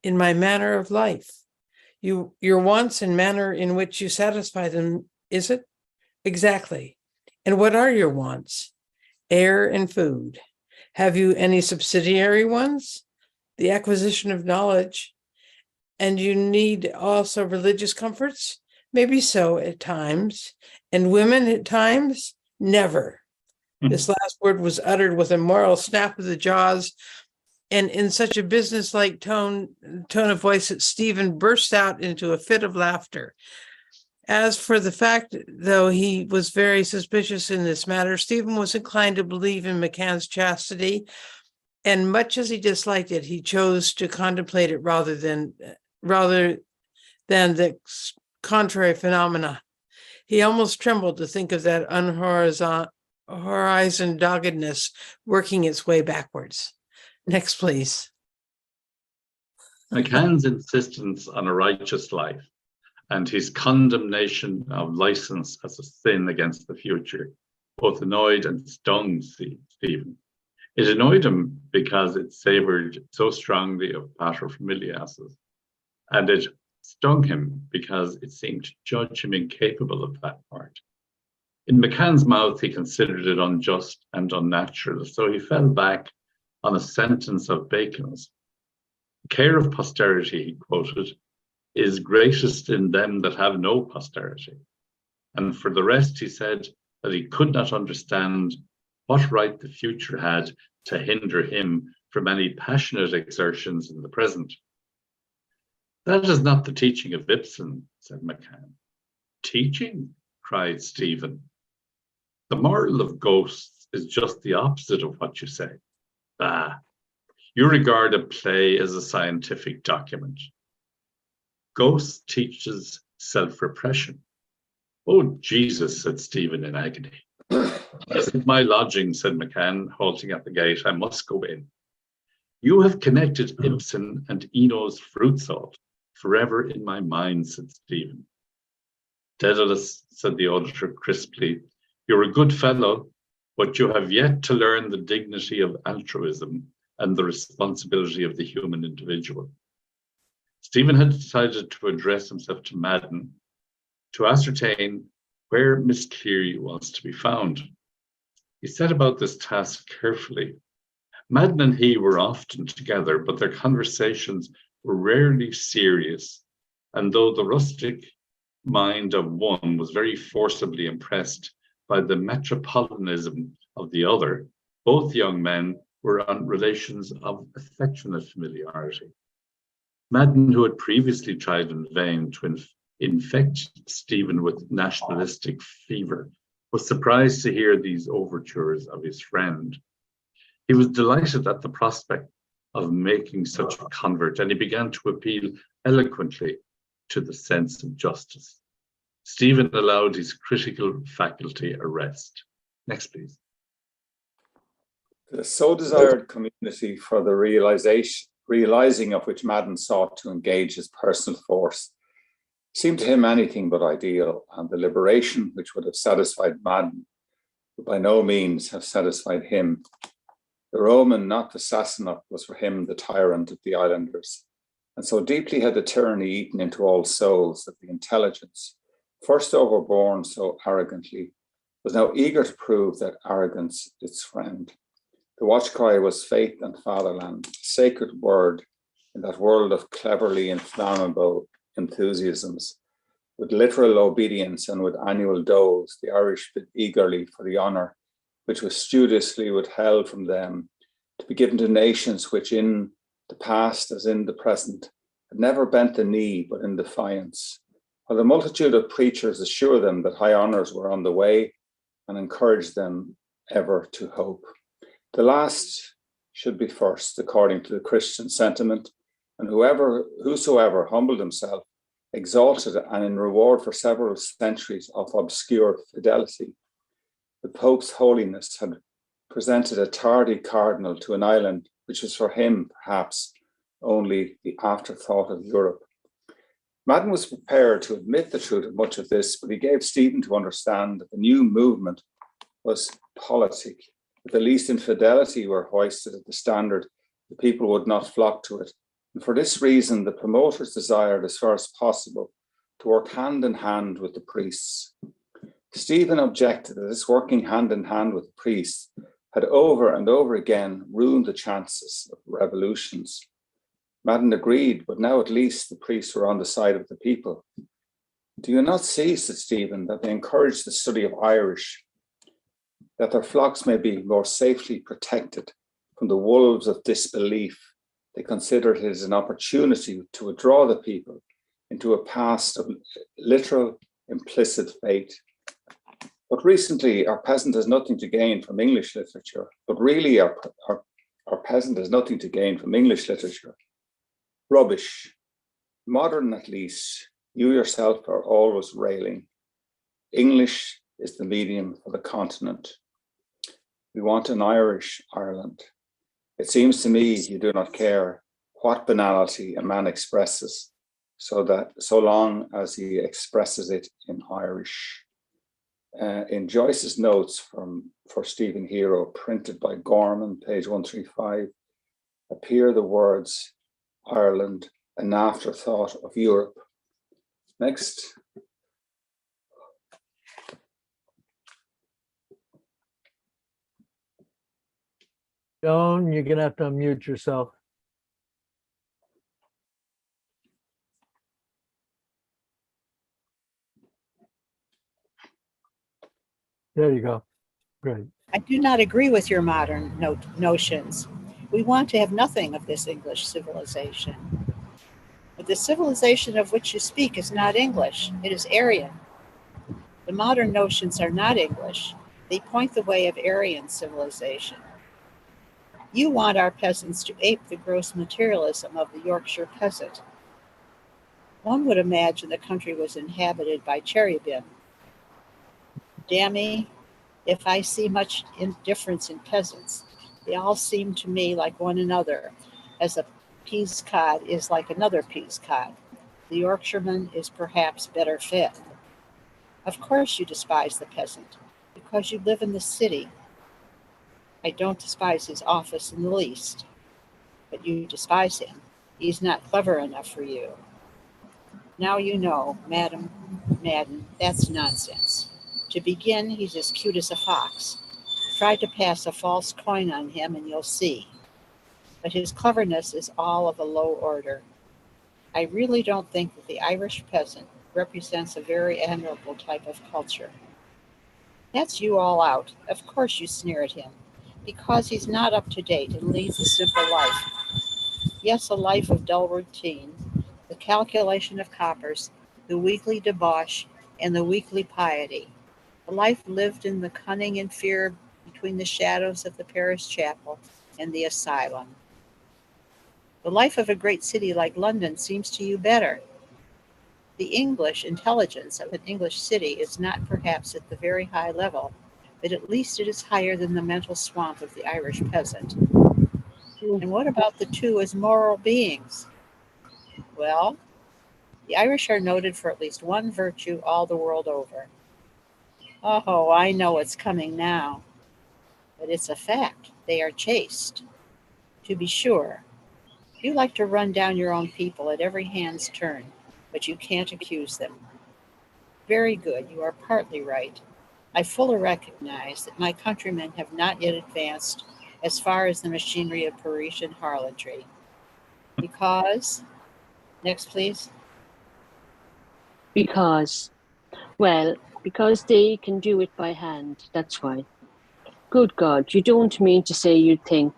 In my manner of life. Your wants and manner in which you satisfy them, is it? Exactly. And what are your wants? Air and food. Have you any subsidiary ones? The acquisition of knowledge. And you need also religious comforts? Maybe so at times. And women at times? Never. This last word was uttered with a moral snap of the jaws and in such a businesslike tone of voice that Stephen burst out into a fit of laughter. As for the fact, though he was very suspicious in this matter, Stephen was inclined to believe in McCann's chastity, and much as he disliked it, he chose to contemplate it rather than the contrary phenomena. He almost trembled to think of that horizon doggedness working its way backwards. Next, please. McCann's insistence on a righteous life and his condemnation of license as a sin against the future both annoyed and stung Stephen. It annoyed him because it savoured so strongly of paterfamiliasis, and it stung him because it seemed to judge him incapable of that part. In McCann's mouth, he considered it unjust and unnatural, so he fell back on a sentence of Bacon's. The care of posterity, he quoted, is greatest in them that have no posterity. And for the rest, he said that he could not understand what right the future had to hinder him from any passionate exertions in the present. That is not the teaching of Ibsen, said McCann. Teaching? Cried Stephen. The moral of Ghosts is just the opposite of what you say. You regard a play as a scientific document. Ghosts teaches self-repression. Oh, Jesus, said Stephen in agony. This is my lodging, said McCann, halting at the gate. I must go in. You have connected Ibsen and Eno's fruit salt forever in my mind, said Stephen. Daedalus, said the auditor crisply, you're a good fellow, but you have yet to learn the dignity of altruism and the responsibility of the human individual. Stephen had decided to address himself to Madden to ascertain where Miss Cleary was to be found. He set about this task carefully. Madden and he were often together, but their conversations were rarely serious, and though the rustic mind of one was very forcibly impressed by the metropolitanism of the other, both young men were on relations of affectionate familiarity. Madden, who had previously tried in vain to infect Stephen with nationalistic fever, was surprised to hear these overtures of his friend. He was delighted at the prospect of making such a convert, and he began to appeal eloquently to the sense of justice. Stephen allowed his critical faculty a rest. Next, please. The so desired community for the realizing of which Madden sought to engage his personal force seemed to him anything but ideal, and the liberation which would have satisfied Madden would by no means have satisfied him. The Roman, not the Sassanach, was for him the tyrant of the islanders, and so deeply had the tyranny eaten into all souls that the intelligence, first overborne so arrogantly, was now eager to prove that arrogance its friend. The watch cry was faith and fatherland, a sacred word in that world of cleverly inflammable enthusiasms. With literal obedience and with annual doles, the Irish bid eagerly for the honour which was studiously withheld from them, to be given to nations which in the past as in the present had never bent the knee but in defiance, while the multitude of preachers assure them that high honours were on the way and encourage them ever to hope. The last should be first, according to the Christian sentiment, and whosoever humbled himself, exalted, and in reward for several centuries of obscure fidelity, the Pope's Holiness had presented a tardy cardinal to an island which was for him, perhaps, only the afterthought of Europe. Madden was prepared to admit the truth of much of this, but he gave Stephen to understand that the new movement was politic. If the least infidelity were hoisted at the standard, the people would not flock to it. And for this reason, the promoters desired, as far as possible, to work hand in hand with the priests. Stephen objected that this working hand in hand with the priests had over and over again ruined the chances of revolutions. Madden agreed, but now at least the priests were on the side of the people. Do you not see, said Stephen, that they encourage the study of Irish, that their flocks may be more safely protected from the wolves of disbelief? They consider it as an opportunity to withdraw the people into a past of literal implicit fate. But recently, our peasant has nothing to gain from English literature. But really, our peasant has nothing to gain from English literature. Rubbish. Modern, at least, you yourself are always railing. English is the medium for the continent. We want an Irish Ireland. It seems to me you do not care what banality a man expresses, so long as he expresses it in Irish. In Joyce's notes for Stephen Hero, printed by Gorman, page 135, appear the words Ireland, an afterthought of Europe. Next. Joan, you're gonna have to unmute yourself. There you go. Great. I do not agree with your modern notions. We want to have nothing of this English civilization. But the civilization of which you speak is not English, it is Aryan. The modern notions are not English. They point the way of Aryan civilization. You want our peasants to ape the gross materialism of the Yorkshire peasant. One would imagine the country was inhabited by cherubim. Damn me, if I see much difference in peasants. They all seem to me like one another, as a peas cod is like another peas cod. The Yorkshireman is perhaps better fed. Of course you despise the peasant, because you live in the city. I don't despise his office in the least. but you despise him. He's not clever enough for you. Now you know, Madam Madden, that's nonsense. To begin, he's as cute as a fox. Try to pass a false coin on him and you'll see. But his cleverness is all of a low order. I really don't think that the Irish peasant represents a very admirable type of culture. That's you all out. Of course you sneer at him, because he's not up to date and leads a simple life. Yes, a life of dull routine, the calculation of coppers, the weekly debauch, and the weekly piety. A life lived in the cunning and fear between the shadows of the parish chapel and the asylum. The life of a great city like London seems to you better. The English intelligence of an English city is not perhaps at the very high level, but at least it is higher than the mental swamp of the Irish peasant. And what about the two as moral beings? Well, the Irish are noted for at least one virtue all the world over. Oh, I know it's coming now, but it's a fact. They are chaste. To be sure, you like to run down your own people at every hand's turn, but you can't accuse them. Very good, you are partly right. I fully recognize that my countrymen have not yet advanced as far as the machinery of Parisian harlotry. Because, next please. Because they can do it by hand, that's why. Good God, you don't mean to say you think.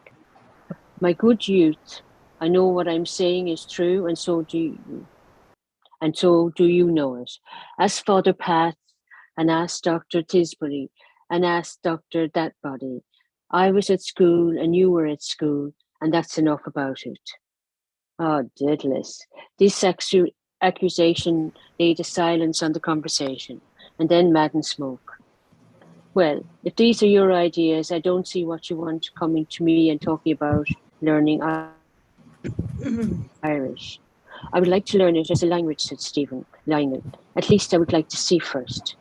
My good youth, I know what I'm saying is true, and so do you. And so do you know it. Ask Father Pat, and ask Dr. Tisbury, and ask Dr. Thatbody. I was at school, and you were at school, and that's enough about it. Oh, Daedalus. This accusation laid a silence on the conversation, and then Madden spoke. Well, if these are your ideas, I don't see what you want coming to me and talking about learning Irish. I would like to learn it as a language, said Stephen Lionel. At least I would like to see first.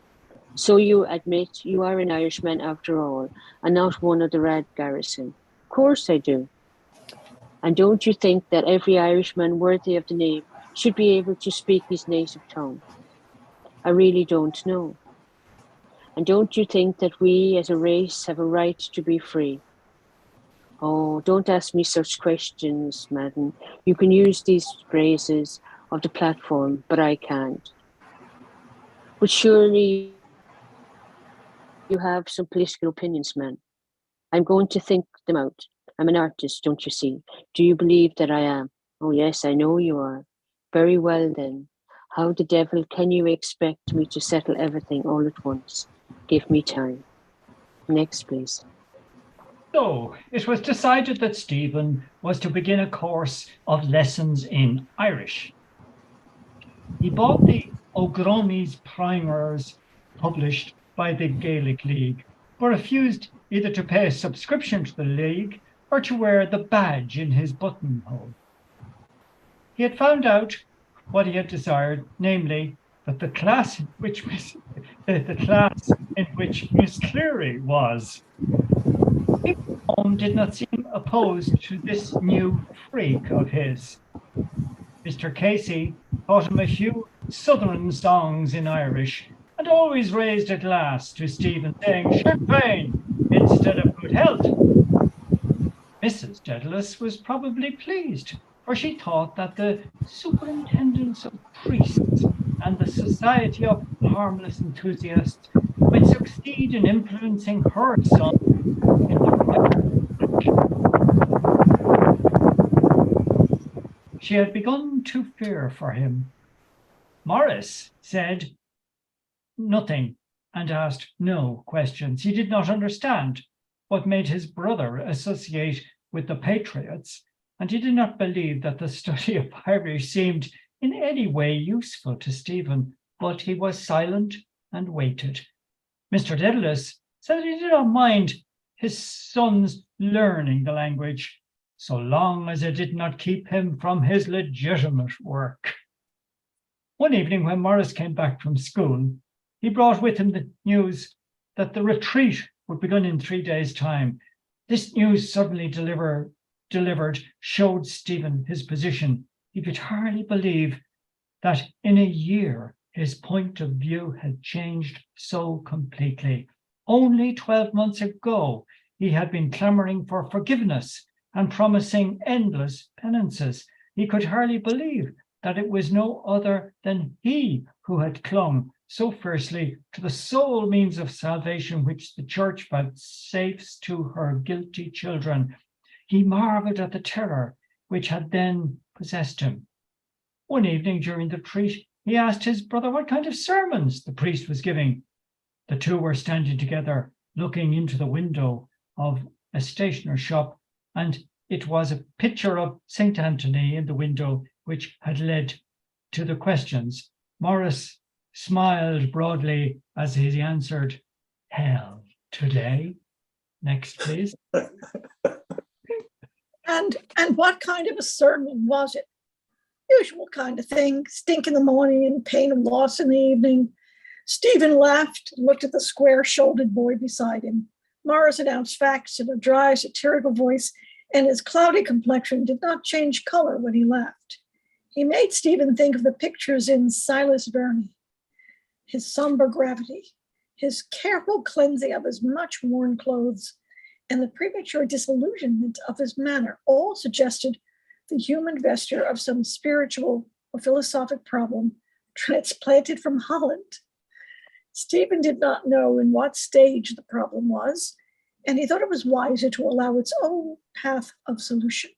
So you admit you are an Irishman after all, and not one of the Rad Garrison. Of course I do. And don't you think that every Irishman worthy of the name should be able to speak his native tongue? I really don't know. And don't you think that we as a race have a right to be free? Oh, don't ask me such questions, Madden. You can use these phrases of the platform, but I can't. But surely you have some political opinions, man. I'm going to think them out. I'm an artist, don't you see? Do you believe that I am? Oh, yes, I know you are. Very well, then. How the devil can you expect me to settle everything all at once? Give me time. Next, please. So it was decided that Stephen was to begin a course of lessons in Irish. He bought the O'Gromies primers published by the Gaelic League, but refused either to pay a subscription to the league or to wear the badge in his buttonhole. He had found out what he had desired, namely that the class in which Miss Cleary was did not seem opposed to this new freak of his. Mr. Casey taught him a few southern songs in Irish and always raised a glass to Stephen, saying champagne instead of good health. Mrs. Daedalus was probably pleased, for she thought that the superintendence of priests and the society of harmless enthusiasts might succeed in influencing her son in the she had begun to fear for him. Morris said nothing and asked no questions. He did not understand what made his brother associate with the Patriots, and he did not believe that the study of Irish seemed in any way useful to Stephen, but he was silent and waited. Mr. Daedalus said he did not mind his son's learning the language, so long as it did not keep him from his legitimate work. One evening when Morris came back from school, he brought with him the news that the retreat would begin in 3 days' time. This news suddenly delivered delivered showed Stephen his position. He could hardly believe that in a year his point of view had changed so completely. Only 12 months ago, he had been clamoring for forgiveness and promising endless penances. He could hardly believe that it was no other than he who had clung so fiercely to the sole means of salvation which the church vouchsafes to her guilty children. He marveled at the terror which had then possessed him. One evening during the retreat, he asked his brother what kind of sermons the priest was giving. The two were standing together, looking into the window of a stationer's shop, and it was a picture of St. Anthony in the window which had led to the questions. Morris smiled broadly as he answered, "Hell today." Next, please. And what kind of a sermon was it? Usual kind of thing, stink in the morning and pain and loss in the evening. Stephen laughed and looked at the square-shouldered boy beside him. Morris announced facts in a dry, satirical voice, and his cloudy complexion did not change color when he laughed. He made Stephen think of the pictures in Silas Verney, his somber gravity, his careful cleansing of his much-worn clothes, and the premature disillusionment of his manner all suggested the human vesture of some spiritual or philosophic problem transplanted from Holland. Stephen did not know in what stage the problem was, and he thought it was wiser to allow its own path of solution.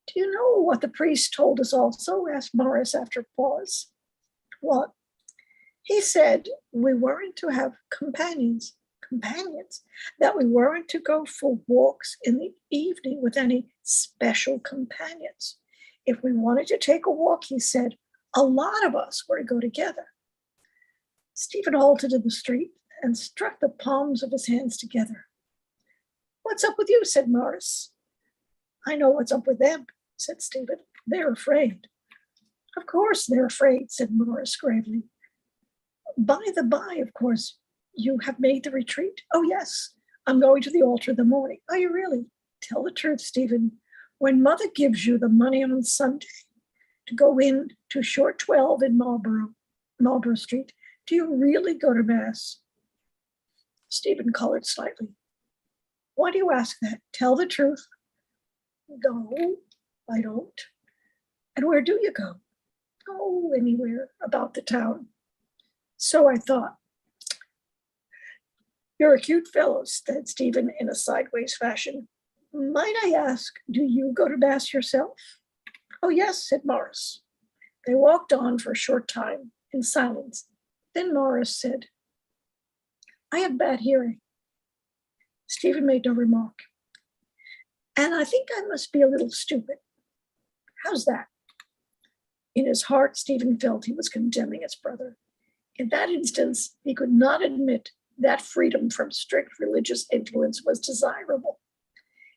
"Do you know what the priest told us also?" asked Morris after a pause. "What?" "He said we weren't to have companions, that we weren't to go for walks in the evening with any special companions. If we wanted to take a walk, he said, a lot of us were to go together." Stephen halted in the street and struck the palms of his hands together. "What's up with you?" said Morris. "I know what's up with them," said Stephen. "They're afraid." "Of course they're afraid," said Morris gravely. "By the by, of course, you have made the retreat?" "Oh, yes, I'm going to the altar in the morning." "Are you really?" "Tell the truth, Stephen. When Mother gives you the money on Sunday to go in to short 12 in Marlborough Street, do you really go to Mass?" Stephen colored slightly. "Why do you ask that? Tell the truth." "No, I don't." "And where do you go?" "Oh, anywhere about the town." "So I thought." "You're a cute fellow," said Stephen in a sideways fashion. "Might I ask, do you go to Mass yourself?" "Oh, yes," said Morris. They walked on for a short time in silence. Then Morris said, "I have bad hearing." Stephen made no remark. "And I think I must be a little stupid." "How's that?" In his heart, Stephen felt he was condemning his brother. In that instance, he could not admit that freedom from strict religious influence was desirable.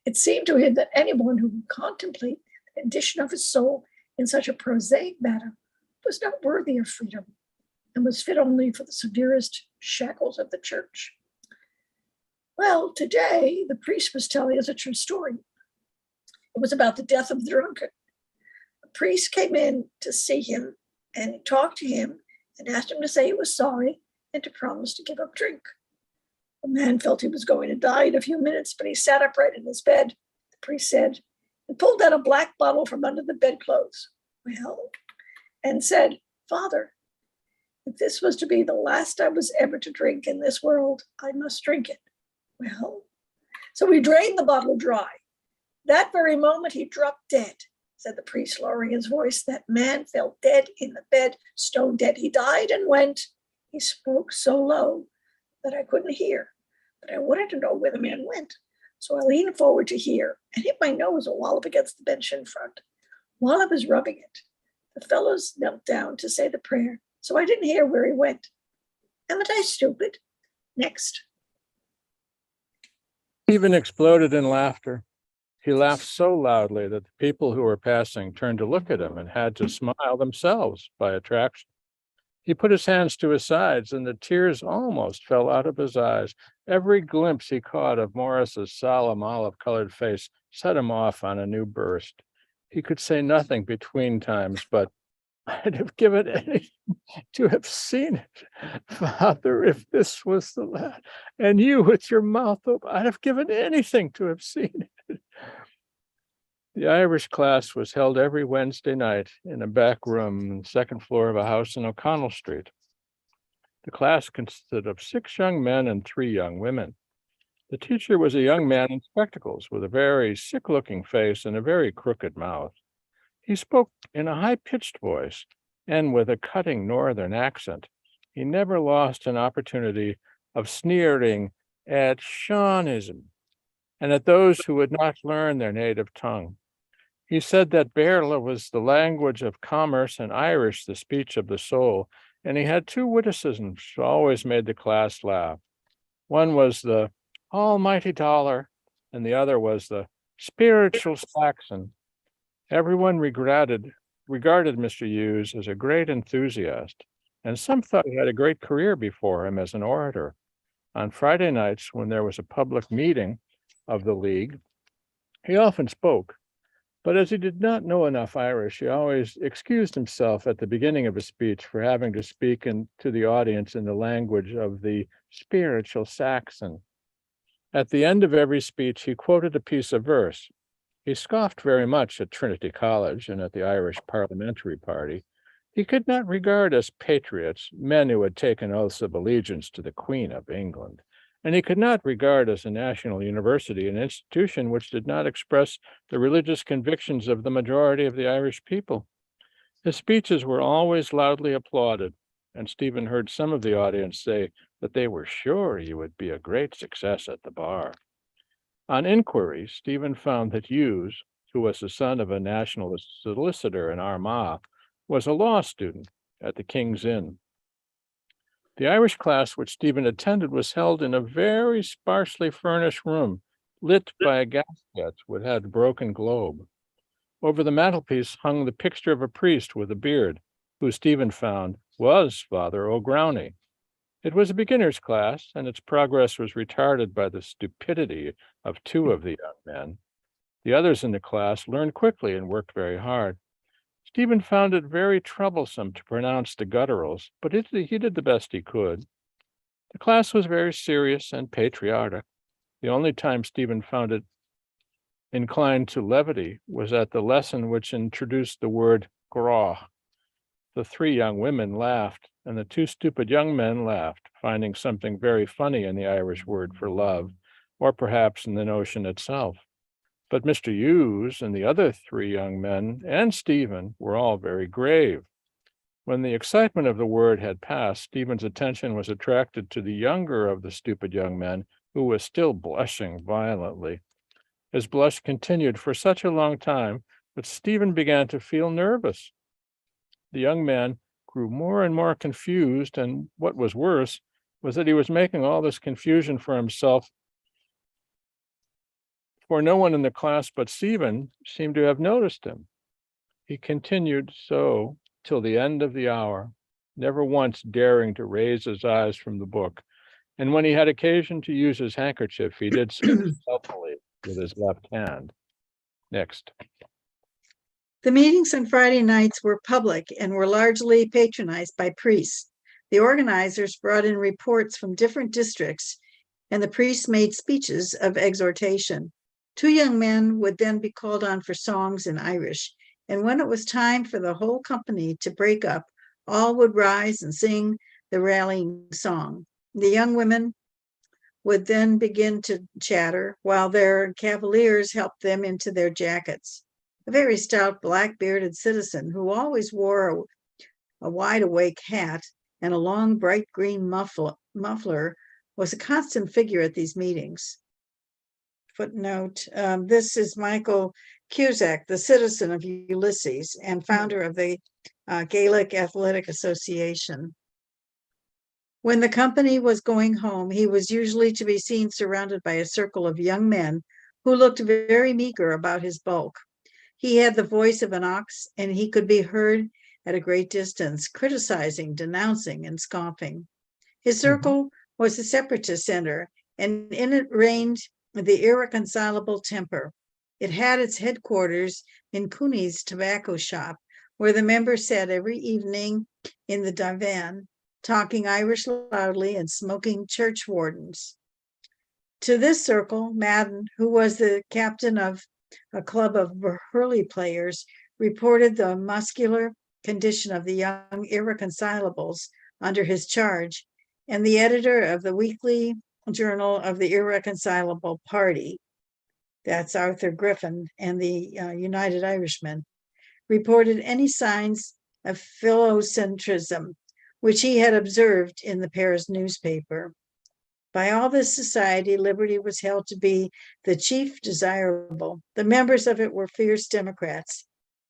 It seemed to him that anyone who would contemplate the condition of his soul in such a prosaic matter was not worthy of freedom and was fit only for the severest shackles of the church. "Well, today, the priest was telling us a true story. It was about the death of the drunkard. The priest came in to see him, and he talked to him and asked him to say he was sorry and to promise to give up drink. The man felt he was going to die in a few minutes, but he sat upright in his bed, the priest said, and pulled out a black bottle from under the bedclothes. Well, and said, 'Father, if this was to be the last I was ever to drink in this world, I must drink it.' Well, so he drained the bottle dry. That very moment he dropped dead," said the priest, lowering his voice. "That man fell dead in the bed, stone dead. He died and went." He spoke so low that I couldn't hear, but I wanted to know where the man went. So I leaned forward to hear and hit my nose a wallop against the bench in front. While I was rubbing it, the fellows knelt down to say the prayer, so I didn't hear where he went. Haven't I stupid? Next. Stephen exploded in laughter. He laughed so loudly that the people who were passing turned to look at him and had to smile themselves by attraction. He put his hands to his sides, and the tears almost fell out of his eyes Every glimpse he caught of Morris's solemn olive-colored face set him off on a new burst. He could say nothing between times, but I'd have given anything to have seen it, Father, if this was the lad. And you with your mouth open, I'd have given anything to have seen it. The Irish class was held every Wednesday night in a back room on the second floor of a house in O'Connell Street. The class consisted of 6 young men and 3 young women. The teacher was a young man in spectacles with a very sick-looking face and a very crooked mouth. He spoke in a high-pitched voice and with a cutting northern accent. He never lost an opportunity of sneering at Seanism and at those who would not learn their native tongue. He said that Béarla was the language of commerce and Irish the speech of the soul, and he had 2 witticisms which always made the class laugh. One was the almighty dollar, and the other was the spiritual Saxon. Everyone regarded Mr. Hughes as a great enthusiast, and some thought he had a great career before him as an orator. On Friday nights, when there was a public meeting of the League, he often spoke, but as he did not know enough Irish, he always excused himself at the beginning of a speech for having to speak to the audience in the language of the spiritual Saxon. At the end of every speech, he quoted a piece of verse. He scoffed very much at Trinity College and at the Irish Parliamentary Party. He could not regard as patriots men who had taken oaths of allegiance to the Queen of England, and he could not regard as a national university an institution which did not express the religious convictions of the majority of the Irish people. His speeches were always loudly applauded, and Stephen heard some of the audience say that they were sure he would be a great success at the bar. On inquiry, Stephen found that Hughes, who was the son of a national solicitor in Armagh, was a law student at the King's Inn. The Irish class which Stephen attended was held in a very sparsely furnished room, lit by a gas jet which had a broken globe. Over the mantelpiece hung the picture of a priest with a beard, who Stephen found was Father O'Growney. It was a beginner's class, and its progress was retarded by the stupidity of 2 of the young men. The others in the class learned quickly and worked very hard. Stephen found it very troublesome to pronounce the gutturals, but he did the best he could. The class was very serious and patriotic. The only time Stephen found it inclined to levity was at the lesson which introduced the word graw. The 3 young women laughed, and the 2 stupid young men laughed, finding something very funny in the Irish word for love, or perhaps in the notion itself. But Mr. Hughes and the other 3 young men and Stephen were all very grave. When the excitement of the word had passed, Stephen's attention was attracted to the younger of the stupid young men, who was still blushing violently. His blush continued for such a long time that Stephen began to feel nervous. The young man grew more and more confused, and what was worse was that he was making all this confusion for himself, for no one in the class but Stephen seemed to have noticed him. He continued so till the end of the hour, never once daring to raise his eyes from the book, and when he had occasion to use his handkerchief, he did so stealthily with his left hand. Next. The meetings on Friday nights were public and were largely patronized by priests. The organizers brought in reports from different districts, and the priests made speeches of exhortation. 2 young men would then be called on for songs in Irish, and when it was time for the whole company to break up, all would rise and sing the rallying song. The young women would then begin to chatter while their cavaliers helped them into their jackets. A very stout, black-bearded citizen who always wore a wide-awake hat and a long, bright green muffler was a constant figure at these meetings. Footnote, this is Michael Cusack, the citizen of Ulysses and founder of the Gaelic Athletic Association. When the company was going home, he was usually to be seen surrounded by a circle of young men who looked very meager about his bulk. He had the voice of an ox, and he could be heard at a great distance, criticizing, denouncing, and scoffing. His circle was the Separatist Center, and in it reigned the irreconcilable temper. It had its headquarters in Cooney's tobacco shop, where the members sat every evening in the divan, talking Irish loudly and smoking churchwardens. To this circle, Madden, who was the captain of a club of hurley players, reported the muscular condition of the young irreconcilables under his charge, and the editor of the weekly journal of the Irreconcilable Party, that's Arthur Griffin and the United Irishmen, reported any signs of philocentrism, which he had observed in the Paris newspaper. By all this society, liberty was held to be the chief desirable. The members of it were fierce Democrats.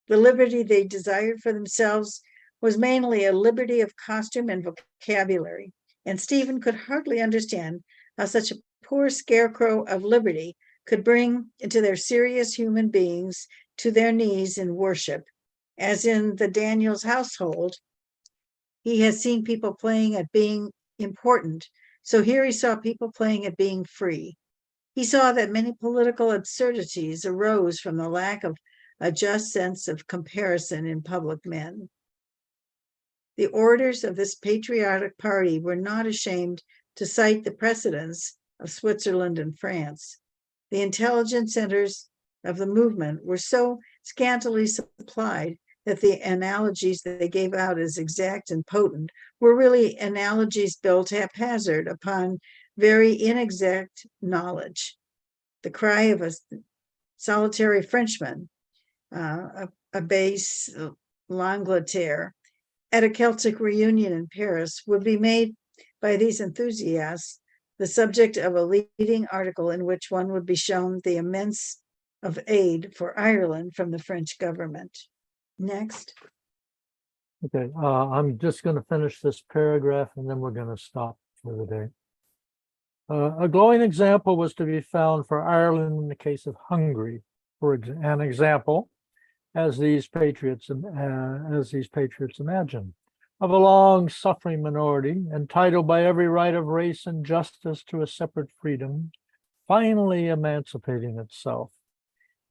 The liberty they desired for themselves was mainly a liberty of costume and vocabulary, and Stephen could hardly understand how such a poor scarecrow of liberty could bring into their serious human beings to their knees in worship. As in the Daniels household, he had seen people playing at being important. So here he saw people playing at being free. He saw that many political absurdities arose from the lack of a just sense of comparison in public men. The orators of this patriotic party were not ashamed to cite the precedents of Switzerland and France. The intelligence centers of the movement were so scantily supplied that the analogies that they gave out as exact and potent were really analogies built haphazard upon very inexact knowledge. The cry of a solitary Frenchman, Abbé L'Angleterre, at a Celtic reunion in Paris would be made by these enthusiasts the subject of a leading article in which one would be shown the immense of aid for Ireland from the French government. Next. Okay, I'm just going to finish this paragraph and then we're going to stop for the day. A glowing example was to be found for Ireland in the case of Hungary, for an example, as these patriots imagine, of a long-suffering minority entitled by every right of race and justice to a separate freedom, finally emancipating itself.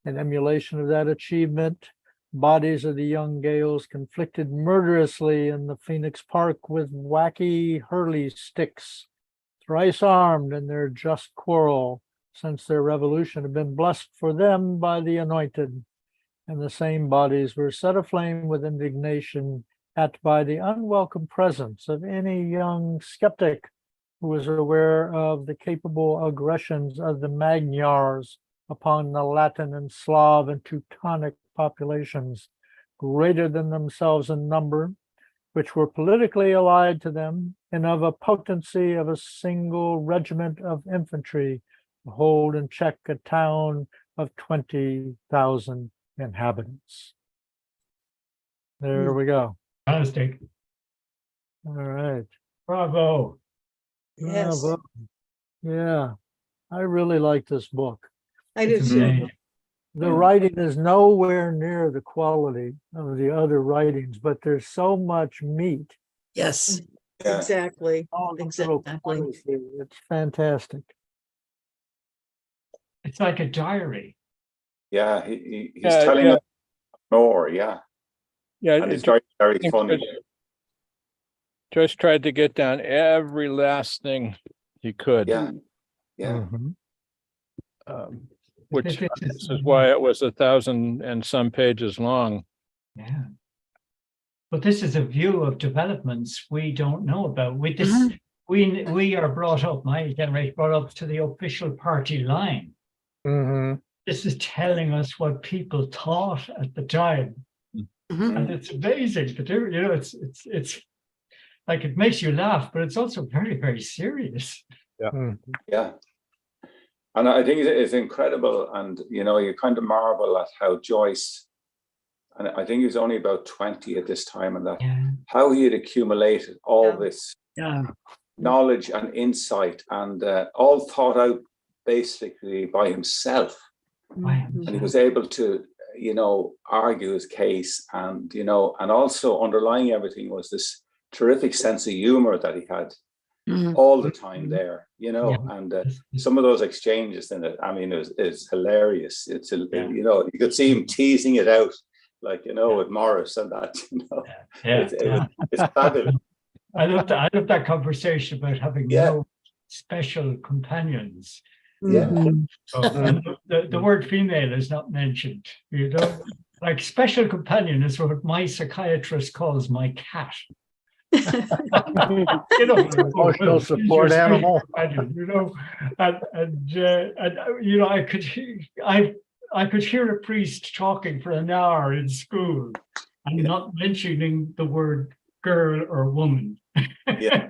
In emulation of that achievement, bodies of the young Gaels conflicted murderously in the Phoenix Park with wacky hurley sticks, thrice armed in their just quarrel, since their revolution had been blessed for them by the anointed, and the same bodies were set aflame with indignation by the unwelcome presence of any young skeptic who was aware of the capable aggressions of the Magyars upon the Latin and Slav and Teutonic populations greater than themselves in number, which were politically allied to them, and of a potency of a single regiment of infantry to hold in check a town of 20,000 inhabitants. There we go. Fantastic. All right. Bravo. Yes. Bravo. Yeah, I really like this book. I do It's too. amazing. The writing is nowhere near the quality of the other writings, but there's so much meat. Yes. Yeah. Exactly. All the little Exactly. points here. It's fantastic. It's like a diary. Yeah, he's Yeah, telling yeah. us more, yeah. Yeah, And it's very, very think funny. Joyce tried to get down every last thing he could. Yeah, yeah. Mhm. Which This this is why it was 1,000 and some pages long. Yeah. But this is a view of developments we don't know about. With this, we are brought up, my generation brought up to the official party line. Mhm. This is telling us what people thought at the time. And it's amazing to do, you know, it's like it makes you laugh, but it's also very, very serious. Yeah. And I think it's incredible. And, you know, you kind of marvel at how Joyce, and I think he was only about 20 at this time, and that Yeah. how he had accumulated all Yeah. this Yeah. knowledge and insight, and all thought out basically by himself. And he was able to, you know, argue his case, and, you know, and also underlying everything was this terrific sense of humor that he had. all the time there, you know, Yeah. and some of those exchanges in it, I mean, it's hilarious. It's, you know, you could see him teasing it out, like, you know, with Morris and that, you know, it's fabulous. I love that conversation about having no special companions. Yeah. So, and the word female is not mentioned, you know, like special companion is what my psychiatrist calls my cat. You know, Emotional support animal. you know, and you know, I could hear a priest talking for an hour in school and not mentioning the word girl or woman. Yeah.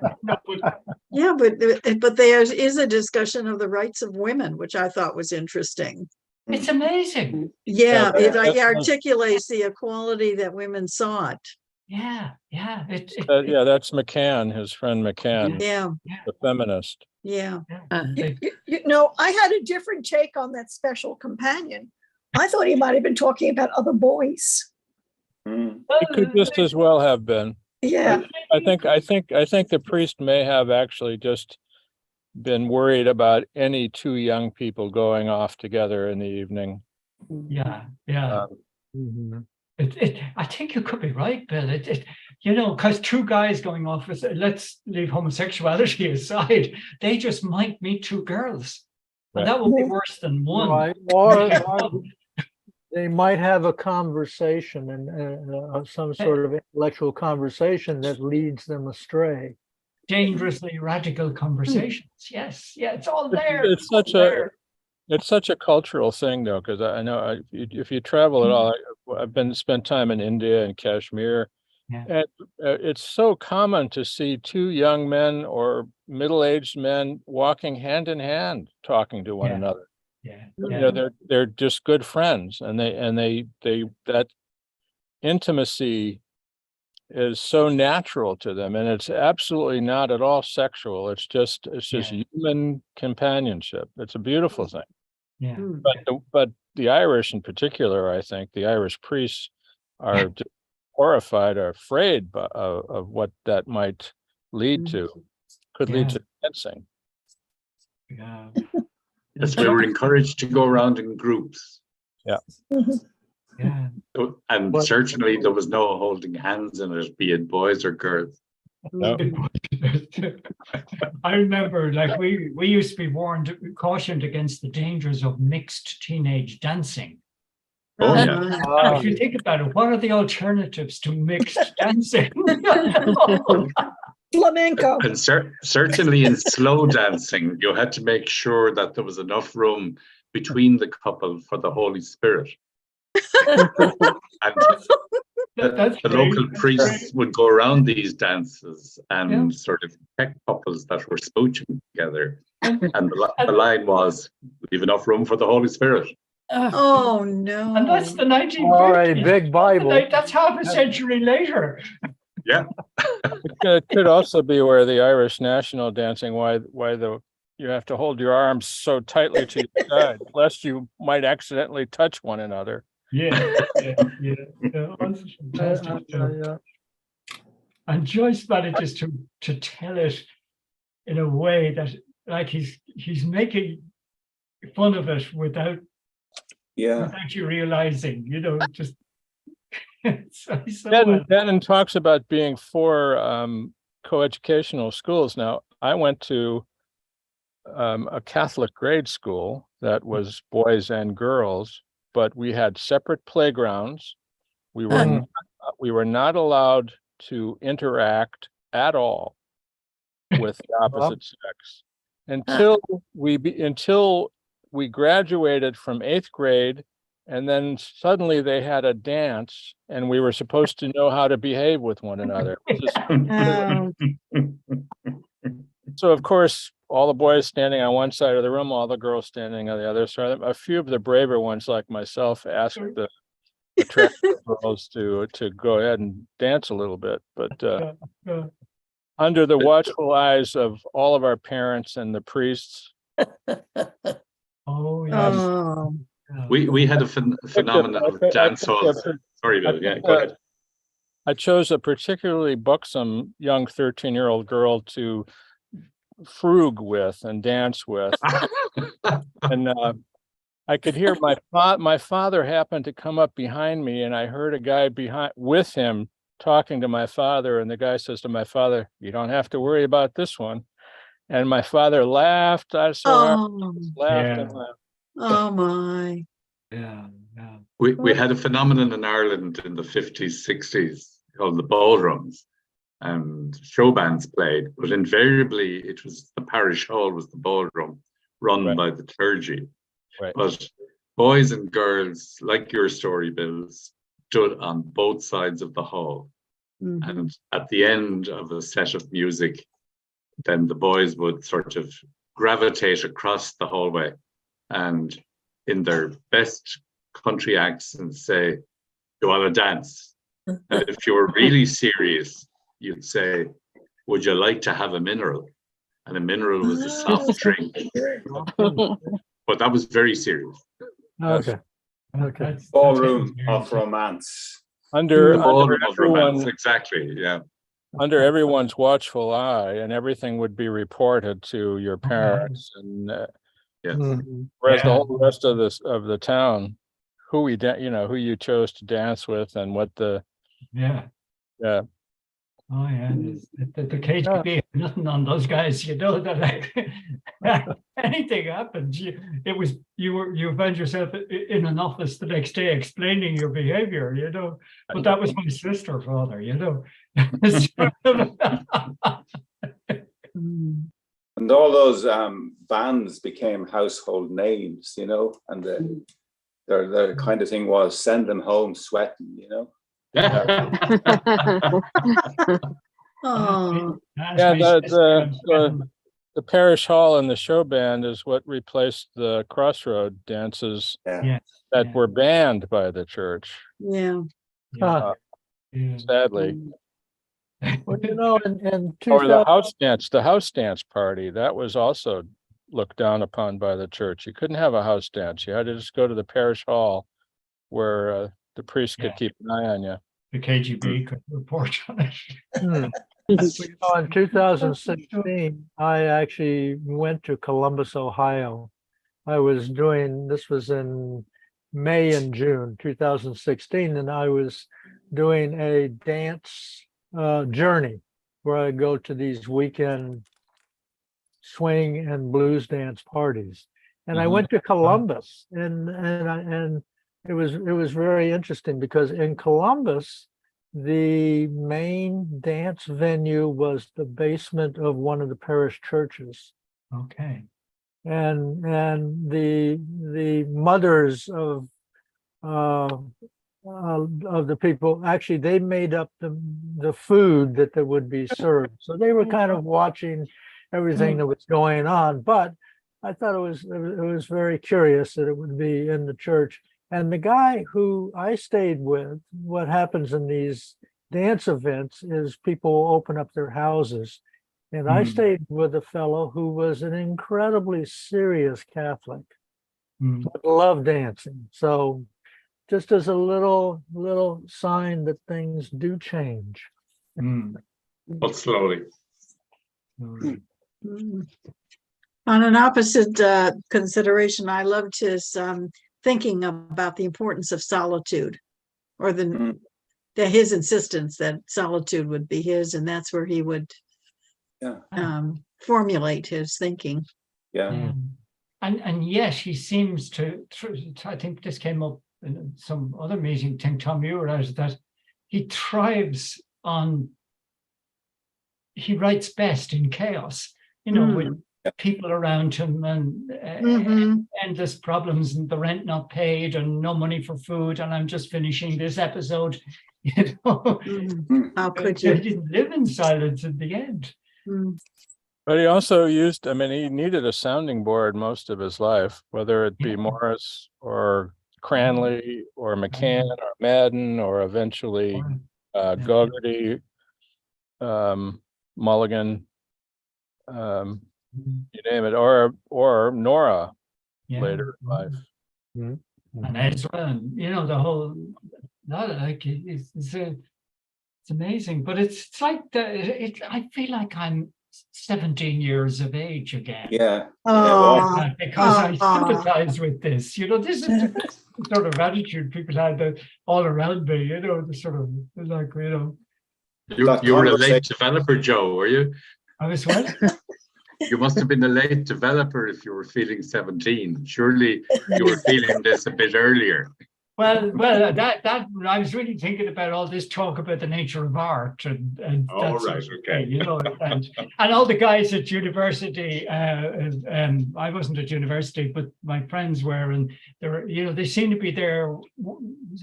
Yeah, but there is a discussion of the rights of women, which I thought was interesting. It's amazing. Yeah, Yeah, it articulates the equality that women sought. Yeah. Yeah, that's McCann, his friend McCann, Yeah, the feminist. yeah. You know, I had a different take on that special companion. I thought he might have been talking about other boys. Mm. It could just as well have been. Yeah. I think the priest may have actually just been worried about any two young people going off together in the evening. Yeah. Mhm. I think you could be right, Bill. You know, because two guys going off with, let's leave homosexuality aside, they just might meet two girls. And that would be worse than one. Right, or they might have a conversation and some sort of intellectual conversation that leads them astray. Dangerously radical conversations. Yes, yeah, it's all there. It's such a cultural thing, though, because I know if you travel at all, I've spent time in India and Kashmir, and it's so common to see two young men or middle-aged men walking hand in hand, talking to one another. You know, they're just good friends, and they that intimacy is so natural to them, and it's absolutely not at all sexual. It's just human companionship. It's a beautiful thing. Yeah. But the Irish in particular, I think the Irish priests are just horrified or afraid of what that might lead to. Could lead to dancing. Yeah. Yes, we were encouraged to go around in groups. Yeah. Yeah. And certainly there was no holding hands in it, be it boys or girls. No. I remember, like, we used to be cautioned against the dangers of mixed teenage dancing. Oh, yeah. If you think about it, what are the alternatives to mixed dancing? Flamenco. And certainly in slow dancing, you had to make sure that there was enough room between the couple for the Holy Spirit. And the local priests would go around these dances and sort of check couples that were spooching together. And the line was, leave enough room for the Holy Spirit. Oh, no. And that's the 1950s. All right, big Bible. That's half a century later. Yeah. It could also be where the Irish national dancing, why you have to hold your arms so tightly to your side, lest you might accidentally touch one another. Yeah. And Joyce manages to tell it in a way that, like, he's making fun of it without you realizing, you know, just Denton talks about being for coeducational schools. Now, I went to a Catholic grade school that was boys and girls, but we had separate playgrounds. We were not allowed to interact at all with the opposite sex until we graduated from 8th grade, and then suddenly they had a dance, and we were supposed to know how to behave with one another. So of course, all the boys standing on one side of the room, all the girls standing on the other side. A few of the braver ones, like myself, asked the attractive girls to go ahead and dance a little bit, but under the watchful eyes of all of our parents and the priests. Oh, yes. We had a phenomenon of dance halls. Sorry, Bill. Yeah, go ahead. I chose a particularly buxom young 13-year-old girl to frug with and dance with. And I could hear my father happened to come up behind me, and I heard a guy with him talking to my father, and the guy says to my father, "You don't have to worry about this one." And my father laughed. I saw laughed and laughed. Oh my. Yeah. Yeah. We had a phenomenon in Ireland in the 50s, 60s called the ballrooms, and show bands played, but invariably it was the parish hall was the ballroom run by the clergy. Right. But boys and girls, like your story, Bill, stood on both sides of the hall. Mhm. And at the end of a set of music, then the boys would sort of gravitate across the hallway and in their best country accents say, "You want to dance?" And if you were really serious, you'd say, "Would you like to have a mineral?" And a mineral was a soft drink. But that was very serious. Okay. Okay. Ballroom of romance. Under Ballroom of romance, everyone, exactly. Yeah. under everyone's watchful eye, and everything would be reported to your parents, and Yes. Mhm. the whole rest of the town, who you chose to dance with, and what the Yeah. yeah. Oh yeah, the KGB, nothing on those guys. You know that like anything happens, you found yourself in an office the next day explaining your behavior. You know, but that was my sister, father. You know, And all those bands became household names, you know, and their kind of thing was send them home sweating, you know. Oh, Yeah, the parish hall and the show band is what replaced the crossroad dances yeah, that were banned by the church. yeah. Ah, Sadly. well, you know, in Or the 2000, house dance party, that was also looked down upon by the church. You couldn't have a house dance. You had to just go to the parish hall where the priest could keep an eye on you. the KGB could report on it. well, you know, in 2016, I actually went to Columbus, Ohio. This was in May and June 2016, and I was doing a dance journey where I go to these weekend swing and blues dance parties. And I went to Columbus, and it was very interesting because in Columbus, the main dance venue was the basement of one of the parish churches. Okay. And the mothers of the people, actually they made up the food that would be served. So they were kind of watching everything that was going on. But I thought it was very curious that it would be in the church. And the guy who I stayed with, what happens in these dance events is people open up their houses. And I stayed with a fellow who was an incredibly serious Catholic, but loved dancing. So just as a little sign that things do change. But slowly. Mm. On an opposite consideration, I loved his thinking about the importance of solitude, or his insistence that solitude would be his, and that's where he would formulate his thinking. Yeah. And yet he seems to, I think this came up in some other meeting, I think Tom, you were out, that he thrives on, he writes best in chaos, you know, with people around him and endless problems and the rent not paid and no money for food and I'm just finishing this episode, you know. How could you? He didn't live in silence at the end. But he also used, I mean, he needed a sounding board most of his life, whether it be Morris or Cranley or McCann or Madden or eventually Gogarty, Mulligan, you name it, or Nora later in life. And Ezra, and you know, the whole lot, like it's amazing. But it's like I feel like I'm 17 years of age again. Yeah. Oh, Because I Aw. sympathize with this. This is the sort of attitude people had all around me, the sort of like, You were a late developer, Joe, were you? I was what? You must have been a late developer if you were feeling 17. Surely you were feeling this a bit earlier. Well, that I was really thinking about all this talk about the nature of art and Oh, that sort right, of okay. thing, and all the guys at university. I wasn't at university, but my friends were, and they were, they seemed to be there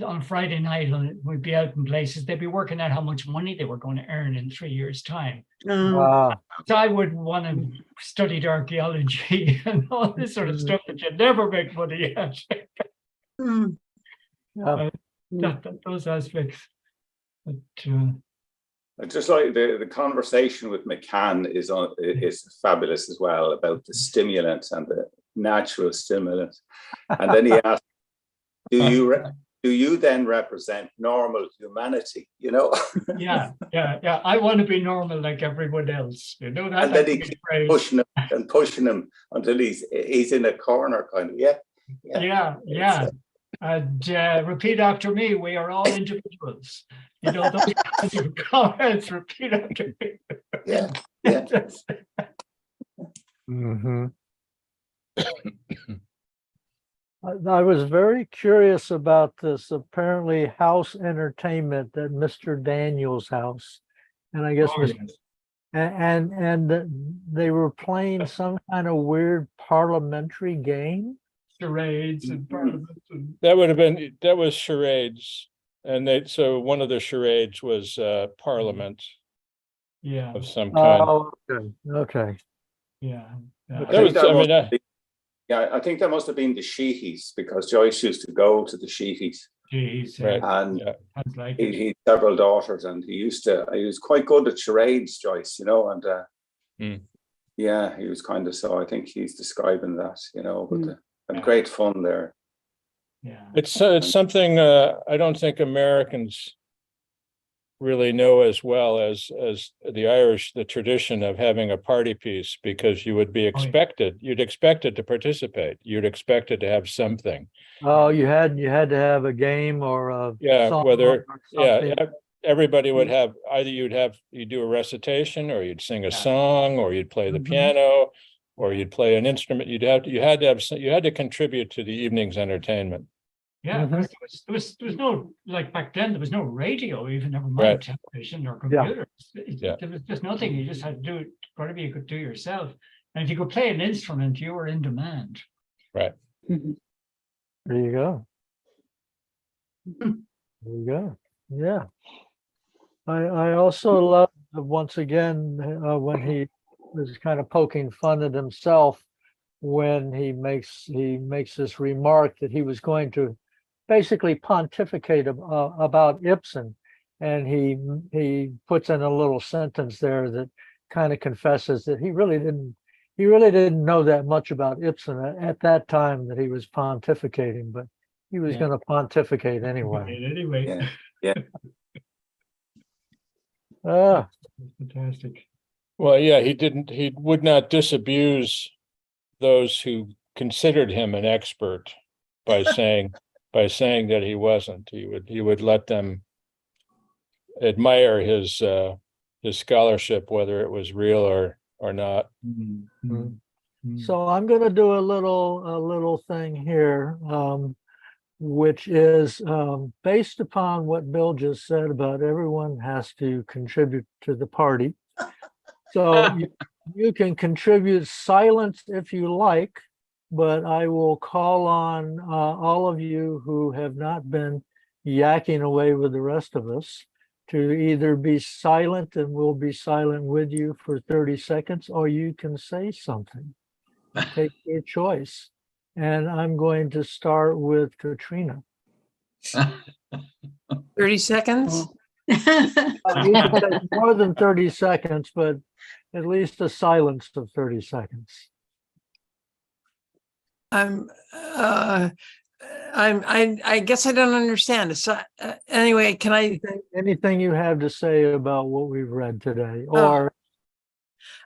on Friday night, and we'd be out in places. They'd be working out how much money they were going to earn in 3 years' time. Wow. So I would want to study archaeology and all this sort of stuff that you'd never make money at. mm. Yeah. Those aspects. But, I just like the conversation with McCann is fabulous as well, about the stimulant and the natural stimulant. And then he asked, do you then represent normal humanity? yeah. I want to be normal like everyone else. That. And then he keeps pushing him until he's in a corner, kind of. Yeah. And repeat after me. We are all individuals. Those kinds of comments. Repeat after me. Yeah. Mhm. I was very curious about this apparently house entertainment at Mr. Daniels' house. And I guess and they were playing some kind of weird parliamentary game. Charades and parliament. That was charades. And so one of the charades was Parliament Yeah. of some kind. Oh, okay. Yeah. I think that must have been the Sheehies, because Joyce used to go to the Sheehies. Jeez. Right. And Like he had several daughters, and he was quite good at charades, Joyce, and he was kind of, so I think he's describing that, but and great fun there. Yeah. It's something I don't think Americans really know as well as the Irish, the tradition of having a party piece, because you would be expected, you'd expected to participate, you'd expected to have something. Oh, you had to have a game or a song or something. Everybody would have, either you'd do a recitation, or you'd sing a song, or you'd play the piano, or you'd play an instrument. You had to contribute to the evening's entertainment. Yeah, there was no, like back then, there was no radio, even never mind television or computers. There was just nothing. You just had to do it, whatever you could do yourself. And if you could play an instrument, you were in demand. Right. There you go. There you go. Yeah. I also love, once again, when he was kind of poking fun at himself when he makes this remark that he was going to basically pontificate about Ibsen, and he puts in a little sentence there that kind of confesses that he really didn't know that much about Ibsen at that time that he was pontificating, but he was going to pontificate anyway. Yeah. Fantastic. Well, yeah, he would not disabuse those who considered him an expert by saying that he wasn't. He would let them admire his scholarship, whether it was real or not. So I'm going to do a little thing here, which is based upon what Bill just said about everyone has to contribute to the party. So you can contribute silence if you like, but I will call on all of you who have not been yakking away with the rest of us to either be silent, and we'll be silent with you for 30 seconds, or you can say something. Take your choice. And I'm going to start with Katrina. 30 seconds? More than 30 seconds, but at least a silence of 30 seconds. I guess I don't understand. So anyway, can I? Anything you have to say about what we've read today, or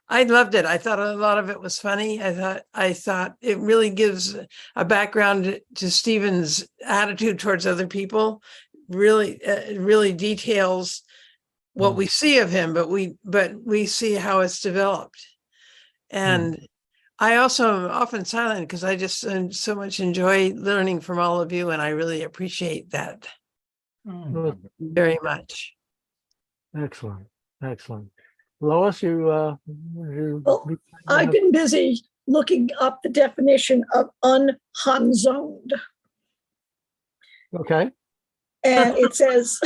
I loved it. I thought a lot of it was funny. I thought it really gives a background to Stephen's attitude towards other people. Really, really details what we see of him, but we see how it's developed. And I also am often silent because I just so much enjoy learning from all of you, and I really appreciate that very much. Excellent, excellent. Lois, you Well, I've been busy looking up the definition of unhanzoned. okay. And it says,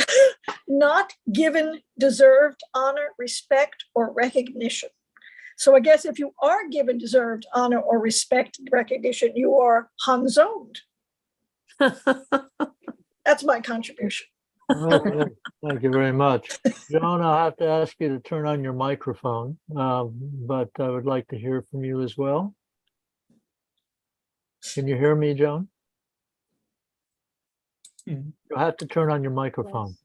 not given deserved honor, respect, or recognition. So I guess if you are given deserved honor or respect and recognition, you are hanzoned. That's my contribution. Okay, thank you very much. Joan, I'll have to ask you to turn on your microphone, but I would like to hear from you as well. Can you hear me, Joan? You'll have to turn on your microphone.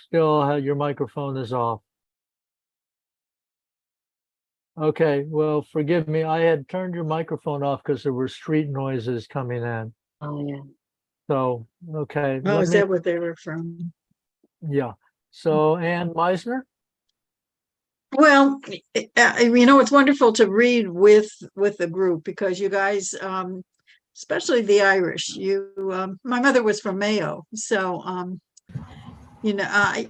Still, your microphone is off. Okay, well, forgive me. I had turned your microphone off because there were street noises coming in. Oh, yeah. So, okay. Oh, is that what they were from? Yeah. So, Ann Meisner? Well, it's wonderful to read with the group because you guys, especially the Irish, my mother was from Mayo, so I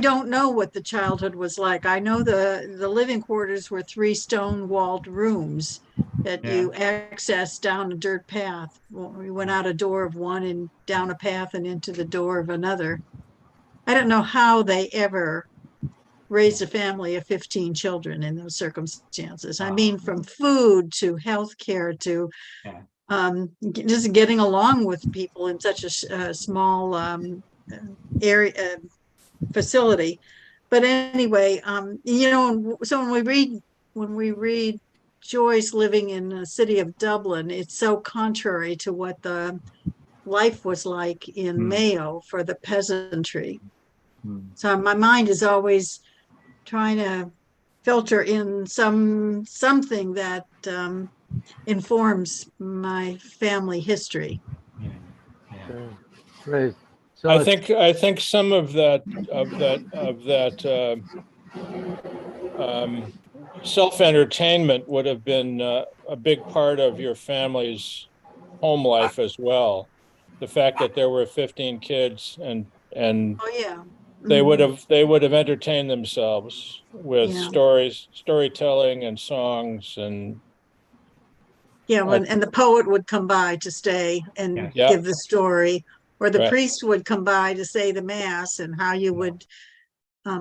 don't know what the childhood was like. I know the living quarters were 3 stone-walled rooms that you accessed down a dirt path. We went out a door of one and down a path and into the door of another. I don't know how they ever raised a family of 15 children in those circumstances. I mean, from food to healthcare to just getting along with people in such a small area facility. But anyway, so when we read Joyce living in the city of Dublin, it's so contrary to what the life was like in Mayo for the peasantry. So my mind is always trying to filter in something that informs my family history. Great. So I think some of that self-entertainment would have been a big part of your family's home life as well. The fact that there were 15 kids and Oh yeah. they would have entertained themselves with storytelling and songs and and the poet would come by to stay and give the story, or the priest would come by to say the mass, and how you would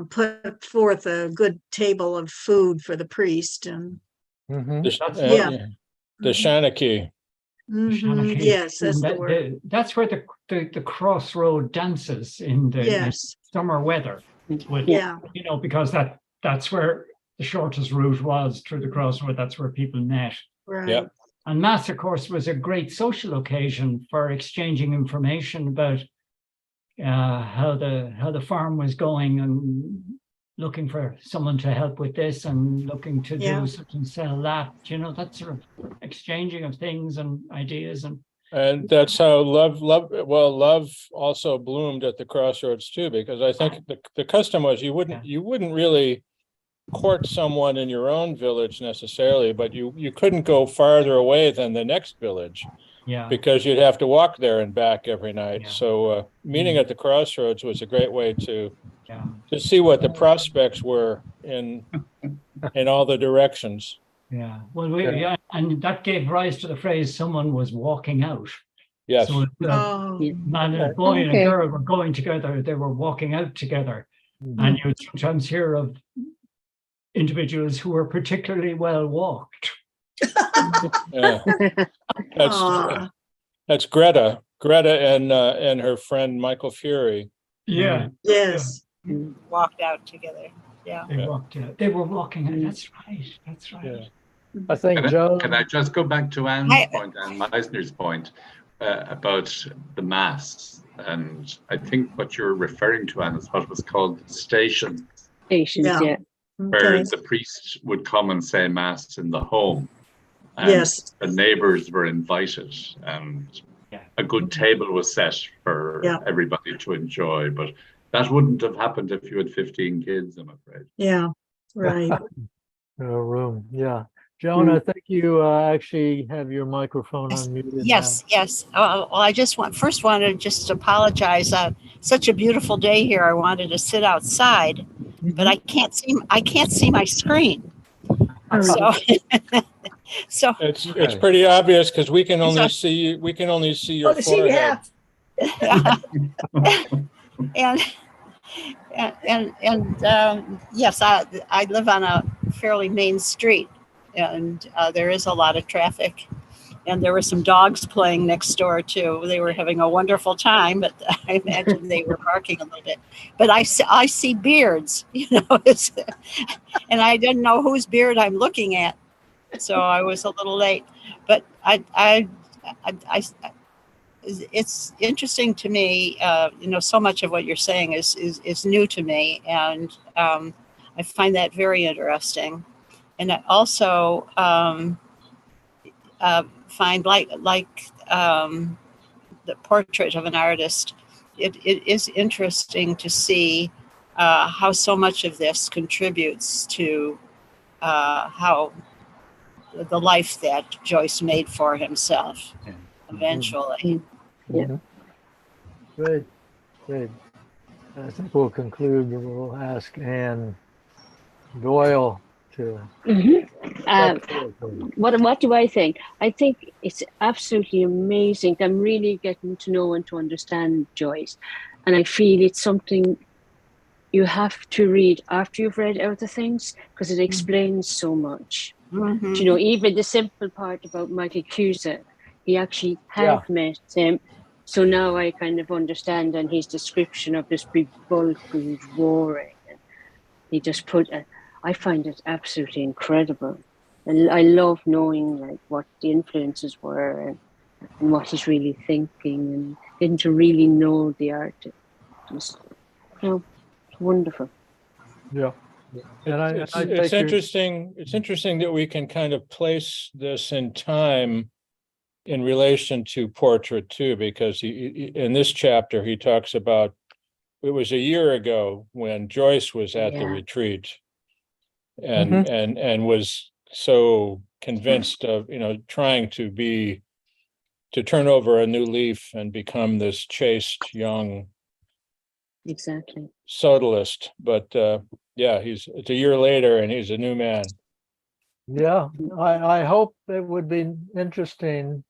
put forth a good table of food for the priest and the Shanachie. Yes, that's the word. That's where the crossroad dances in the summer weather. Because that's where the shortest route was through the crossroad. That's where people met. Right. Yeah. And Mass, of course, was a great social occasion for exchanging information about how the farm was going, and looking for someone to help with this, and looking to do such and sell that. That sort of exchanging of things and ideas, and that's how love also bloomed at the crossroads too, because I think the custom was you wouldn't really court someone in your own village necessarily, but you couldn't go farther away than the next village, because you'd have to walk there and back every night. So meeting at the crossroads was a great way to see what the prospects were in all the directions. And that gave rise to the phrase "someone was walking out." Yes. So man and boy and girl were going together. They were walking out together, and you would sometimes hear of individuals who were particularly well walked. That's Greta and her friend Michael Fury. Yes. Walked out together. They were walking out. That's right. Yeah. I think Joe. Can I just go back to Anne's point and Meisner's point about the Mass? And I think what you're referring to, Anne, is what was called station, Stations, Yeah. yeah. where Okay. the priest would come and say mass in the home. And Yes. the neighbors were invited, and Yeah. a good table was set for Yeah. everybody to enjoy. But that wouldn't have happened if you had 15 kids, I'm afraid. Yeah, right. No room, yeah. Joan, I think you actually have your microphone Yes, unmuted now. Yes. Well, I just first wanted just to apologize. Such a beautiful day here. I wanted to sit outside, but I can't see my screen. All So, right. so It's Okay. pretty obvious because we can only So- see your Oh, see, forehead. and yes, I live on a fairly main street, and there is a lot of traffic. And there were some dogs playing next door too. They were having a wonderful time, but I imagine they were barking a little bit. But I see beards, and I didn't know whose beard I'm looking at, so I was a little late. But it's interesting to me. So much of what you're saying is new to me, and I find that very interesting. And I also find like the portrait of an artist, it is interesting to see how so much of this contributes to how the life that Joyce made for himself eventually. Yeah. Mhm. Good, good. I think we'll conclude. We'll ask Anne Doyle to. What do I think? I think it's absolutely amazing. I'm really getting to know and to understand Joyce. And I feel it's something you have to read after you've read other things, because it explains so much. Mhm. You know, even the simple part about Michael Cusack, he actually had met him. So now I kind of understand, and his description of this big bulk who's roaring. And he just I find it absolutely incredible. And I love knowing like what the influences were and what he's really thinking, and getting to really know the artist. Just, it's wonderful. Yeah. And It's I take your- interesting. It's interesting that we can kind of place this in time in relation to Portrait too, because he in this chapter he talks about it was a year ago when Joyce was at the Yeah. retreat, and was so convinced of trying to turn over a new leaf and become this chaste young Exactly. subtlist. But it's a year later and he's a new man. Yeah, I hope it would be interesting,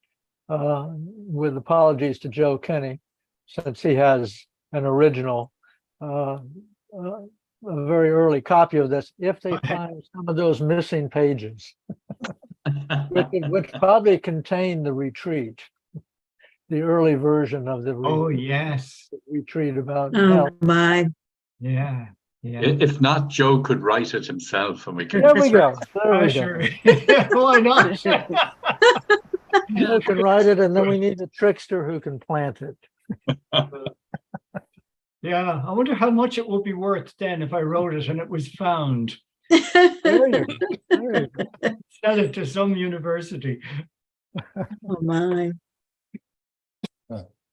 with apologies to Joe Kenny, since he has an original, a very early copy of this, if they find some of those missing pages, which probably contain the retreat, the early version of the Oh, yes. retreat about Oh, health. my. Yeah. Yeah. If not, Joe could write it himself, and we can. There we go. There Oh, we sure. go. Why not? Joe can write it, and then we need a trickster who can plant it. Yeah. I wonder how much it would be worth then if I wrote it and it was found. There you go. There you go. Sell it to some university. Oh, my.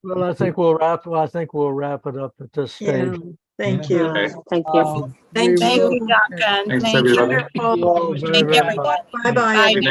Well, I think we'll wrap it up at this Yeah, stage. thank Yeah. you. Okay. Thank you. Um, Thank we Thank will- you, Duncan. Thanks, Thank you. everybody. Thank you all very, Thank very everyone. much. Bye-bye, Bye. everybody.